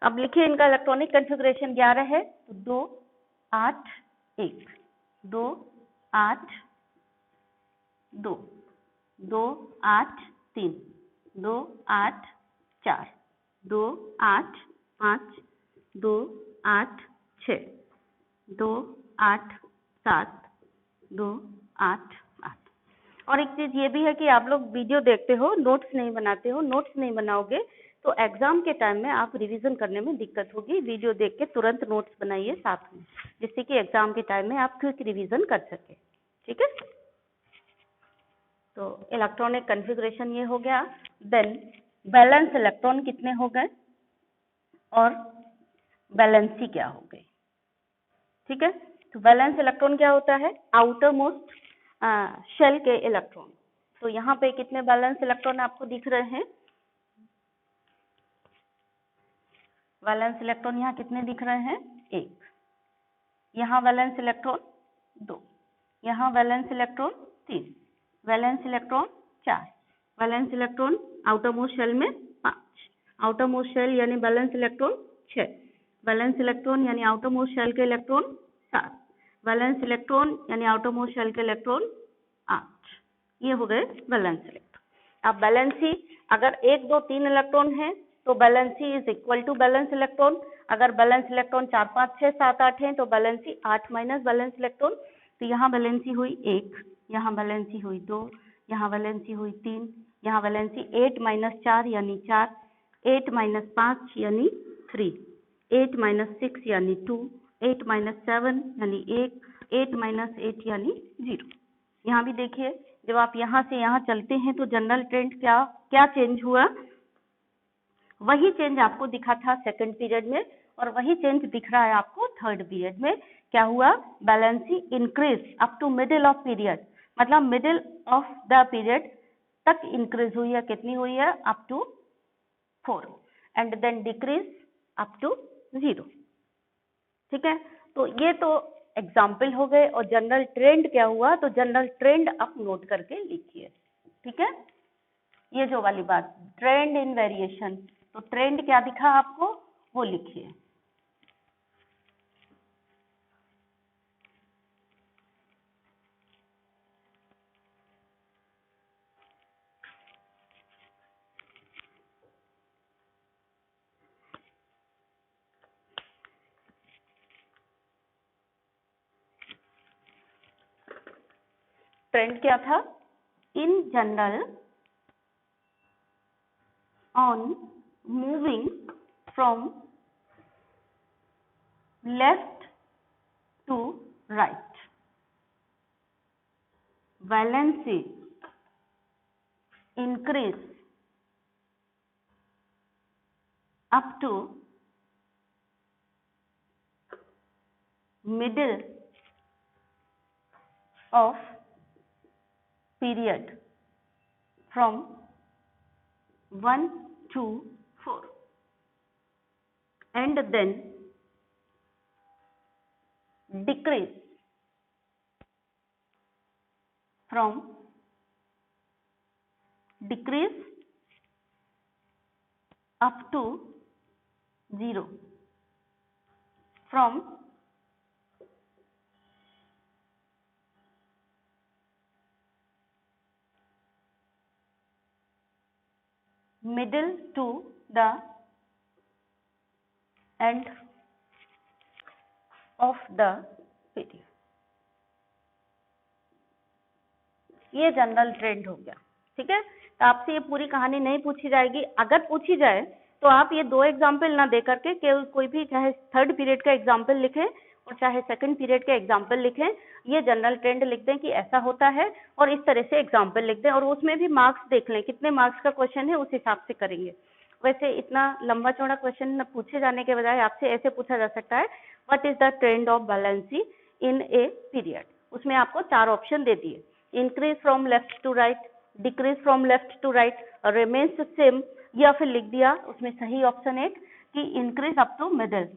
अब लिखिए इनका इलेक्ट्रॉनिक कॉन्फ़िगरेशन 11 है, तो 2 8 1 2 8 2 2 8 3 2 8 4 2 8 5 2 8 6 2 8 7 2 8 8। और एक चीज ये भी है कि आप लोग वीडियो देखते हो, नोट्स नहीं बनाते हो। नोट्स नहीं बनाओगे तो एग्जाम के टाइम में आप रिवीजन करने में दिक्कत होगी। वीडियो देख के तुरंत नोट्स बनाइए साथ में, जिससे कि एग्जाम के टाइम में आप क्विक रिवीजन कर सके। ठीक है, तो इलेक्ट्रॉनिक कॉन्फ़िगरेशन ये हो गया। देन बैलेंस इलेक्ट्रॉन कितने हो गए और वैलेंसी क्या हो गई। ठीक है, तो वैलेंस इलेक्ट्रॉन क्या होता है, आउटर मोस्ट शेल के इलेक्ट्रॉन। तो यहाँ पे कितने बैलेंस इलेक्ट्रॉन आपको दिख रहे हैं, वैलेंस इलेक्ट्रॉन यहाँ कितने दिख रहे हैं, 1। यहाँ वैलेंस इलेक्ट्रॉन 2, यहाँ valence electron 3, valence electron 4, valence electron outermost shell में 5, आउटर मोस्ट शेल यानी वैलेंस इलेक्ट्रॉन 6, वैलेंस इलेक्ट्रॉन यानी आउटर मोस्ट शेल के इलेक्ट्रॉन 7, वैलेंस इलेक्ट्रॉन यानी आउटर मोस्ट शेल के इलेक्ट्रॉन 8। ये हो गए वैलेंस इलेक्ट्रॉन। अब वैलेंसी अगर 1 2 3 इलेक्ट्रॉन है तो valency is equal to valence electron. अगर बैलेंस इलेक्ट्रॉन 4 5 6 7 8 है तो वैलेंसी 8 माइनस बैलेंस इलेक्ट्रॉन। तो यहाँ वैलेंसी हुई 1, यहाँ वैलेंसी हुई 2, यहाँ वैलेंसी हुई 3, यहाँ वैलेंसी 8 माइनस 4 यानी 4, 8 माइनस 5 यानी 3, 8 माइनस 6 यानी 2, 8 माइनस 7 यानी 1, 8 माइनस 8 यानी 0। यहाँ भी देखिए, जब आप यहाँ से यहाँ चलते हैं तो जनरल ट्रेंड क्या चेंज हुआ, वही चेंज आपको दिखा था सेकंड पीरियड में और वही चेंज दिख रहा है आपको थर्ड पीरियड में। क्या हुआ, valency increase up to middle of period, मतलब मिडिल ऑफ द पीरियड तक इंक्रीज हुई है। कितनी हुई है, up to 4 and then decrease up to 0। ठीक है, तो ये तो एग्जाम्पल हो गए। और जनरल ट्रेंड क्या हुआ, तो जनरल ट्रेंड आप नोट करके लिखिए। ठीक है, ये जो वाली बात ट्रेंड इन वेरिएशन, तो ट्रेंड क्या दिखा आपको वो लिखिए। ट्रेंड क्या था, in general on moving from left to right, valency increase up to middle of period from 1 to 4 and then decrease up to 0 from middle to the end of the period. ये general trend हो गया। ठीक है, तो आपसे ये पूरी कहानी नहीं पूछी जाएगी। अगर पूछी जाए तो आप ये 2 एग्जाम्पल ना दे करके केवल कोई भी, चाहे 3rd पीरियड का एग्जाम्पल लिखें और चाहे 2nd पीरियड का एग्जाम्पल लिखें, ये जनरल ट्रेंड लिख दें कि ऐसा होता है और इस तरह से एग्जाम्पल लिख दें, और उसमें भी मार्क्स देख लें कितने मार्क्स का क्वेश्चन है, उस हिसाब से करेंगे। वैसे इतना लंबा चौड़ा क्वेश्चन पूछे जाने के बजाय आपसे ऐसे पूछा जा सकता है, what is the trend of valency in a period. उसमें आपको 4 ऑप्शन दे दिए, increase from left to right, decrease from left to right, remains same, या फिर लिख दिया उसमें सही ऑप्शन एक कि increase up to middle,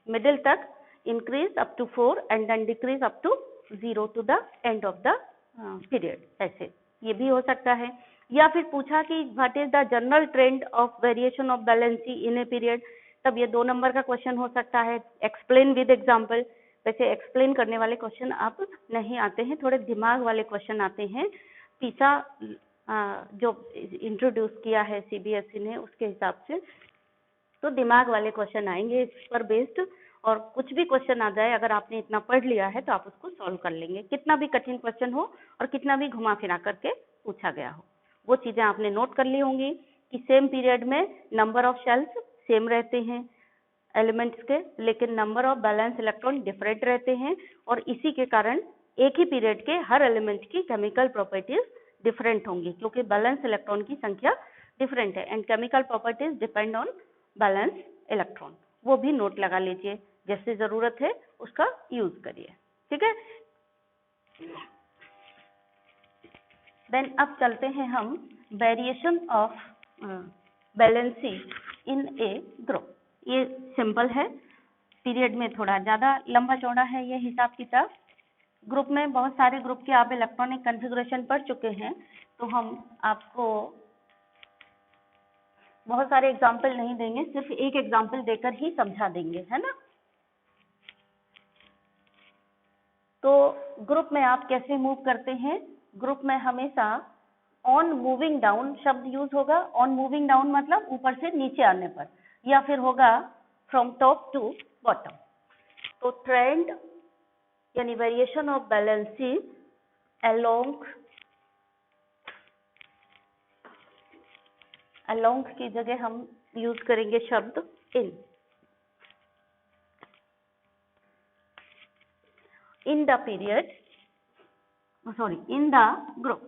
middle तक increase up to 4 and then decrease up to 0 to the end of the period, ऐसे ये भी हो सकता है। या फिर पूछा कि what is the general trend of variation of valency in a period, तब ये 2 नंबर का क्वेश्चन हो सकता है, एक्सप्लेन विद एग्जाम्पल। वैसे एक्सप्लेन करने वाले क्वेश्चन आप नहीं आते हैं, थोड़े दिमाग वाले क्वेश्चन आते हैं। पीसा जो इंट्रोड्यूस किया है सीबीएसई ने उसके हिसाब से, तो दिमाग वाले क्वेश्चन आएंगे इस पर बेस्ड, और कुछ भी क्वेश्चन आ जाए अगर आपने इतना पढ़ लिया है तो आप उसको सॉल्व कर लेंगे, कितना भी कठिन क्वेश्चन हो और कितना भी घुमा फिरा करके पूछा गया हो। वो चीजें आपने नोट कर ली होंगी कि सेम पीरियड में नंबर ऑफ शेल्स सेम रहते हैं एलिमेंट्स के, लेकिन number of valence electron different रहते हैं, और इसी के कारण एक ही पीरियड के हर एलिमेंट की केमिकल प्रॉपर्टीज डिफरेंट होंगी, क्योंकि बैलेंस इलेक्ट्रॉन की संख्या डिफरेंट है and chemical properties depend on balance electron. वो भी नोट लगा लीजिए, जैसे जरूरत है उसका यूज करिए। ठीक है, देन अब चलते हैं हम variation of valency in A group. ये सिंपल है, पीरियड में थोड़ा ज्यादा लंबा चौड़ा है ये हिसाब किताब। ग्रुप में बहुत सारे ग्रुप के आप इलेक्ट्रॉनिक कॉन्फ़िगरेशन पढ़ चुके हैं, तो हम आपको बहुत सारे एग्जाम्पल नहीं देंगे, सिर्फ एक एग्जाम्पल देकर ही समझा देंगे, है ना। तो ग्रुप में आप कैसे मूव करते हैं, ग्रुप में हमेशा ऑन मूविंग डाउन शब्द यूज होगा। ऑन मूविंग डाउन मतलब ऊपर से नीचे आने पर, या फिर होगा फ्रॉम टॉप टू बॉटम। तो ट्रेंड यानी variation of valency along, along की जगह हम यूज करेंगे शब्द in the period, in the group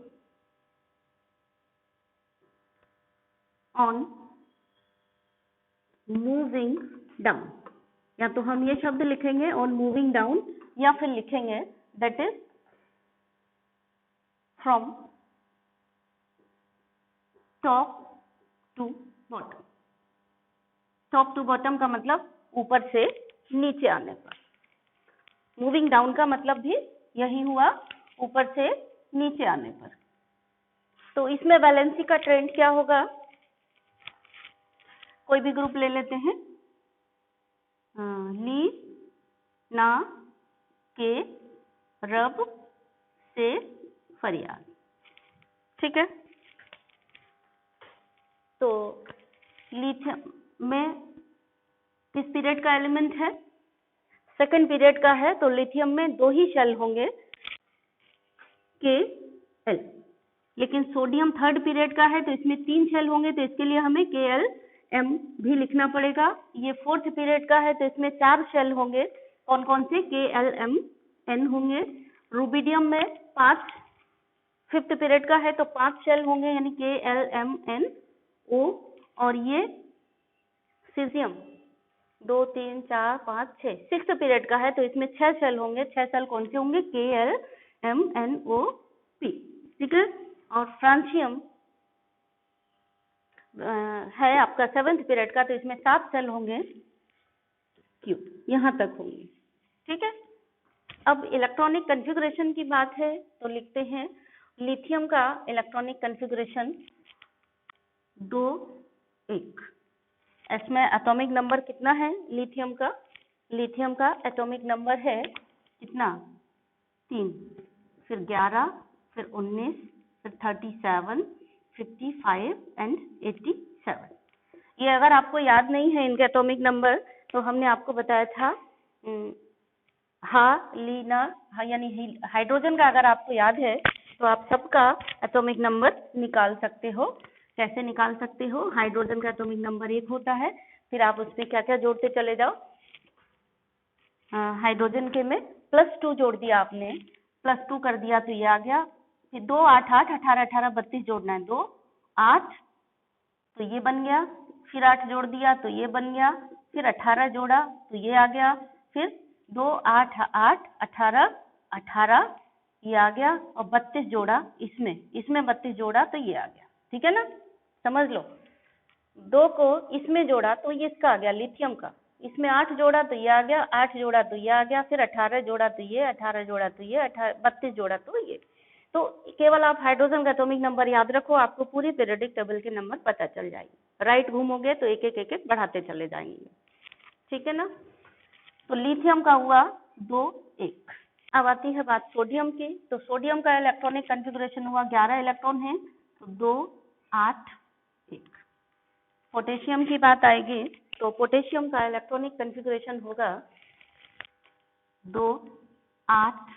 on moving down, या तो हम ये शब्द लिखेंगे on moving down, या फिर लिखेंगे that is from top to bottom। Top to bottom का मतलब ऊपर से नीचे आने पर, मूविंग डाउन का मतलब भी यही हुआ, ऊपर से नीचे आने पर। तो इसमें बैलेंसी का ट्रेंड क्या होगा, कोई भी ग्रुप ले लेते हैं, ली, ना, के, रब, से, फरियाद। ठीक है, तो लिथियम में किस पीरियड का एलिमेंट है, 2nd पीरियड का है, तो लिथियम में 2 ही शेल होंगे Kl, लेकिन सोडियम 3rd पीरियड का है तो इसमें 3 शेल होंगे, तो इसके लिए हमें Klm भी लिखना पड़ेगा। ये 4th पीरियड का है तो इसमें 4 शेल होंगे, कौन कौन से, Klmn होंगे। रूबिडियम में 5, 5th पीरियड का है तो 5 शेल होंगे, यानी Klmno। और ये सीजियम 2, 3, 4, 5, 6, 6th पीरियड का है तो इसमें 6 शेल होंगे, 6 शेल कौन से होंगे, KLMNOP। ठीक है, और फ्रांसियम है आपका 7th पीरियड का, तो इसमें 7 शेल होंगे, Q, यहाँ तक होंगे। ठीक है, अब इलेक्ट्रॉनिक कॉन्फ़िगरेशन की बात है तो लिखते हैं लिथियम का इलेक्ट्रॉनिक कॉन्फ़िगरेशन 2, 1। इसमें एटॉमिक नंबर कितना है लिथियम का, लिथियम का एटॉमिक नंबर है कितना, 3, फिर 11, फिर 19, फिर 37, 55 एंड 87। ये अगर आपको याद नहीं है इनके एटॉमिक नंबर, तो हमने आपको बताया था यानी हाइड्रोजन का अगर आपको याद है तो आप सबका एटॉमिक नंबर निकाल सकते हो। कैसे निकाल सकते हो? हाइड्रोजन का एटॉमिक नंबर 1 होता है, फिर आप उसमें क्या क्या जोड़ते चले जाओ। हाइड्रोजन के में +2 जोड़ दिया आपने, +2 कर दिया तो ये आ गया। फिर 2 8 8 18 18 32 जोड़ना है, 2 8 तो ये बन गया, फिर 8 जोड़ दिया तो ये बन गया, फिर 18 जोड़ा तो ये आ गया, फिर 2 8 8 18 18 ये आ गया, और 32 जोड़ा इसमें 32 जोड़ा तो ये आ गया। ठीक है ना, समझ लो। 2 को इसमें जोड़ा तो ये इसका आ गया लिथियम का, इसमें 8 जोड़ा तो ये आ गया, 8 जोड़ा तो ये आ गया, फिर 18 जोड़ा तो ये, 18 जोड़ा तो ये, 32 जोड़ा तो ये। तो केवल आप हाइड्रोजन का एटॉमिक नंबर याद रखो, आपको पूरी पीरियोडिक टेबल के नंबर पता चल जाएंगे। राइट घूमोगे तो एक एक बढ़ाते चले जाएंगे। ठीक है ना। तो लिथियम का हुआ 2 1। अब आती है बात सोडियम की। तो सोडियम का इलेक्ट्रॉनिक कॉन्फ़िगरेशन हुआ 11 इलेक्ट्रॉन है, तो 2 8 1। पोटेशियम की बात आएगी तो पोटेशियम का इलेक्ट्रॉनिक कॉन्फ़िगरेशन होगा 2 8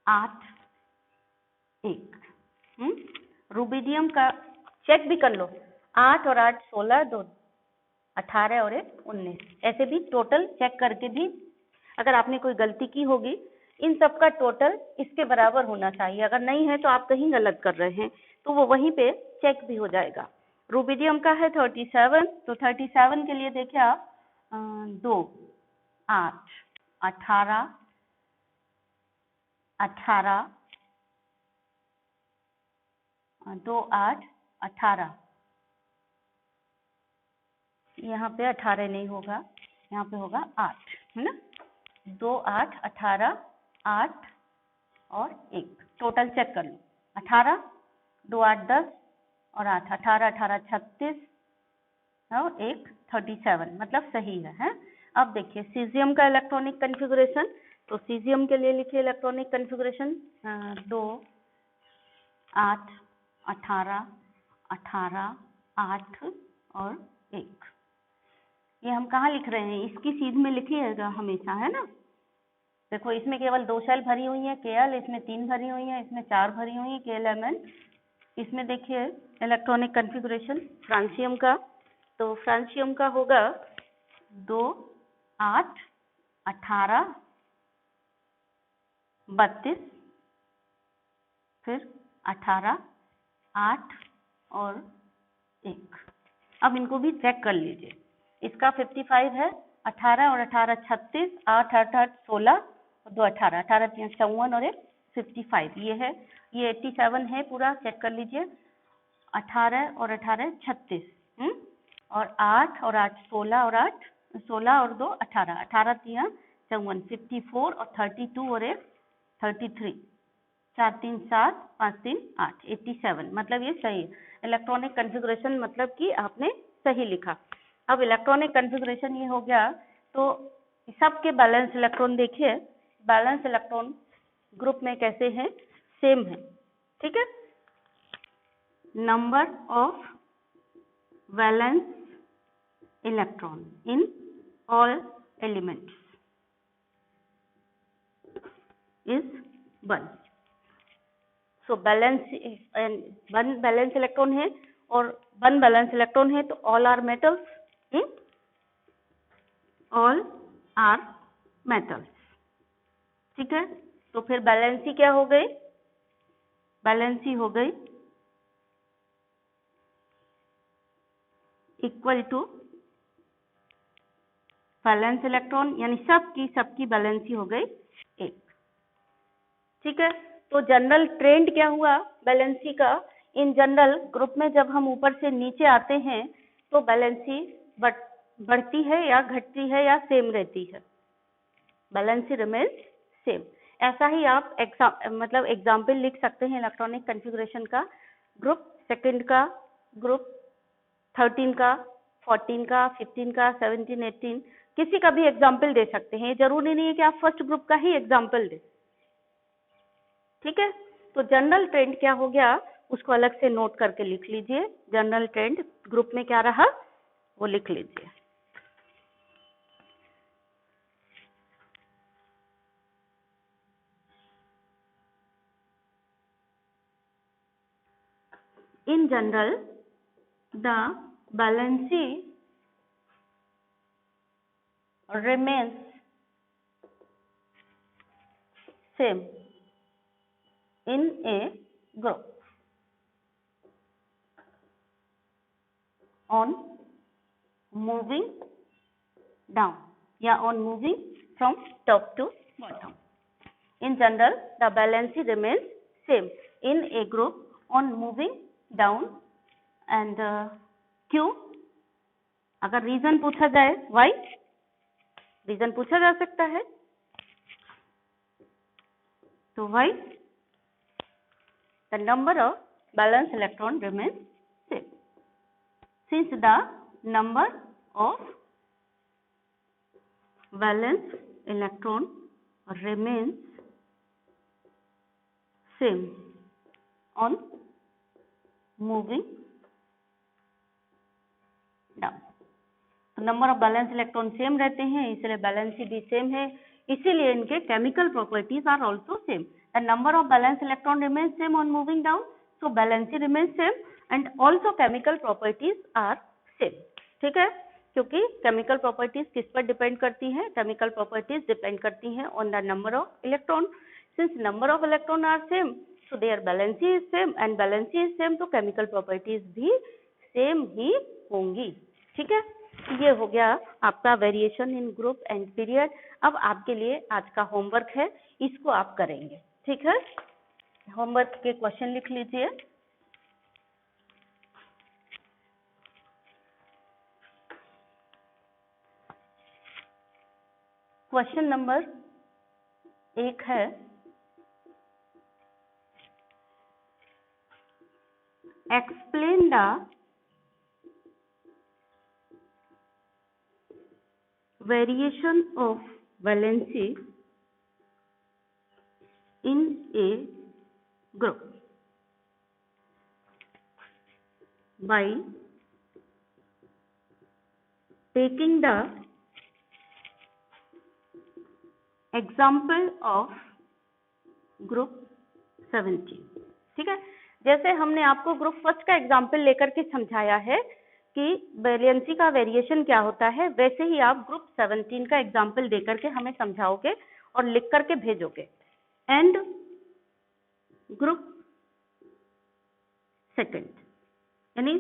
8 1। रुबिडियम का चेक भी कर लो, 8 और 8 16, 2 18 और 1 19। ऐसे भी टोटल चेक करके भी अगर आपने कोई गलती की होगी, इन सब का टोटल इसके बराबर होना चाहिए। अगर नहीं है तो आप कहीं गलत कर रहे हैं, तो वो वहीं पे चेक भी हो जाएगा। रुबिडियम का है 37, तो 37 के लिए देखिए आप 2 8 18 18 2 8 18, यहाँ पे 18 नहीं होगा, यहाँ पे होगा 8, है ना। 2 8 18 8 और 1 टोटल चेक कर लो। 18 2 8 10 और 8 18 18 36 और 1 37, मतलब सही है। अब देखिए सीजियम का इलेक्ट्रॉनिक कॉन्फ़िगरेशन। तो सीजियम के लिए लिखिए इलेक्ट्रॉनिक कॉन्फ़िगरेशन 2 8 18 18 8 और 1। ये हम कहाँ लिख रहे हैं? इसकी सीध में लिखिएगा हमेशा, है ना। देखो इसमें केवल 2 शेल भरी हुई है Kl, इसमें 3 भरी हुई है, इसमें 4 भरी हुई है KLMn। इसमें देखिए इलेक्ट्रॉनिक कॉन्फ़िगरेशन फ्रांसियम का। तो फ्रांसियम का होगा 2 8 18 32, फिर 18 8 और 1। अब इनको भी चेक कर लीजिए। इसका 55 है, 18 और 18 36, 8 8 8 16 और 2 18 18 3 54 और 1 55 ये है। ये 87 है पूरा, चेक कर लीजिए। 18 और 18 36, और 8 और 8 16 और 8 16 और 2 18 18 3 54 54 और 32 और 1 33 4 3 7 5 3 8 87, मतलब ये सही है। इलेक्ट्रॉनिक कॉन्फ़िगरेशन मतलब कि आपने सही लिखा। अब इलेक्ट्रॉनिक कॉन्फ़िगरेशन ये हो गया, तो सबके बैलेंस इलेक्ट्रॉन देखिए, बैलेंस इलेक्ट्रॉन ग्रुप में कैसे हैं? सेम है। ठीक है, number of valence electron in all elements is 1। So valence 1 valence electron है और 1 बैलेंस इलेक्ट्रॉन है, तो all are metals, all are metals. ठीक है, तो फिर बैलेंसी क्या हो गई? बैलेंसी हो गई इक्वल टू वैलेंस इलेक्ट्रॉन, यानी सबकी बैलेंसी हो गई 1। ठीक है, तो जनरल ट्रेंड क्या हुआ बैलेंसी का? इन जनरल ग्रुप में जब हम ऊपर से नीचे आते हैं तो बैलेंसी बढ़ती है या घटती है या सेम रहती है? Valency remains same. ऐसा ही आप एग्जाम्पल लिख सकते हैं इलेक्ट्रॉनिक कॉन्फ़िगरेशन का। ग्रुप सेकंड का, ग्रुप 13 का, 14 का, 15 का, 17 18, किसी का भी एग्जाम्पल दे सकते हैं। जरूरी नहीं है कि आप फर्स्ट ग्रुप का ही एग्जाम्पल दें। ठीक है, तो जनरल ट्रेंड क्या हो गया उसको अलग से नोट करके लिख लीजिए। जनरल ट्रेंड ग्रुप में क्या रहा वो लिख लीजिए। In general, the valency remains same in a group on moving down या on moving from top to bottom. In general, the valency remains same in a group on moving down and क्यों? अगर reason पूछा जाए, why? Reason पूछा जा सकता है, तो why? The number of valence electron remains same. Since the number of valence electron remains same on moving down. तो number of valence electron same रहते हैं, इसलिए बैलेंसी भी सेम है, इसीलिए इनके chemical properties are also same. The number of valence electron remains same on moving down, so valency remains same and also chemical properties are same. ठीक है, क्योंकि केमिकल प्रॉपर्टीज किस पर डिपेंड करती हैं? केमिकल प्रॉपर्टीज डिपेंड करती हैं on the number of electron. Since number of electron are same, so their valency is same and valency is same, तो केमिकल प्रॉपर्टीज भी सेम ही होंगी. ठीक है, ये हो गया आपका variation in group and period. अब आपके लिए आज का होमवर्क है, इसको आप करेंगे. ठीक है, होमवर्क के क्वेश्चन लिख लीजिए. क्वेश्चन नंबर 1 है, explain the variation of valency in a group by taking the example of group 17. ठीक है, जैसे हमने आपको ग्रुप फर्स्ट का एग्जाम्पल लेकर के समझाया है कि वैलेंसी का वेरिएशन क्या होता है, वैसे ही आप ग्रुप 17 का एग्जाम्पल देकर के हमें समझाओगे और लिख करके भेजोगे. एंड ग्रुप सेकंड यानी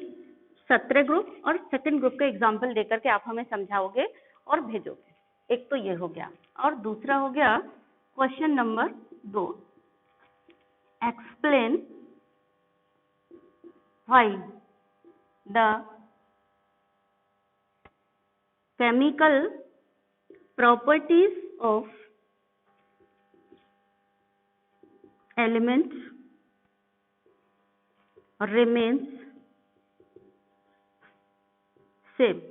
17 ग्रुप और सेकंड ग्रुप का एग्जाम्पल देकर के आप हमें समझाओगे और भेजोगे. एक तो ये हो गया, और दूसरा हो गया question number 2, explain why the chemical properties of elements remains same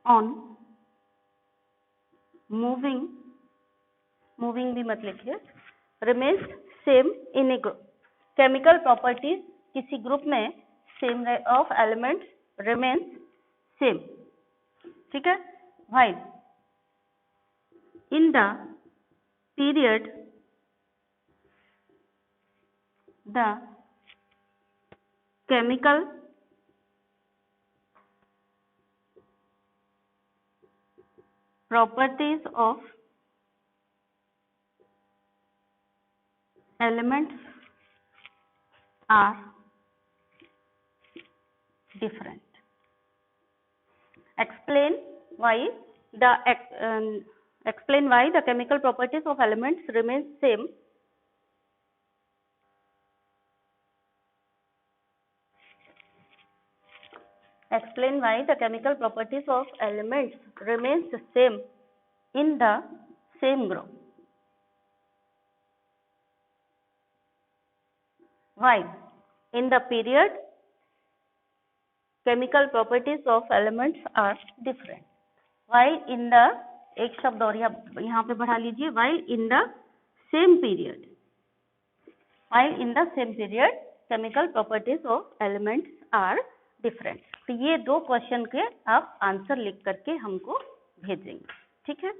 on moving भी मत लिखिए, remains same in a group. chemical properties किसी ग्रुप में same of elements remains same. ठीक है, while in the period the chemical properties of elements are different. Explain why the chemical properties of elements remain same explain why the chemical properties of elements remains same in the same group. Why in the period chemical properties of elements are different. While in the एक शब्द और यहाँ पे बढ़ा लीजिए, while in the same period chemical properties of elements are different. तो ये 2 question के आप आंसर लिख करके हमको भेजेंगे. ठीक है.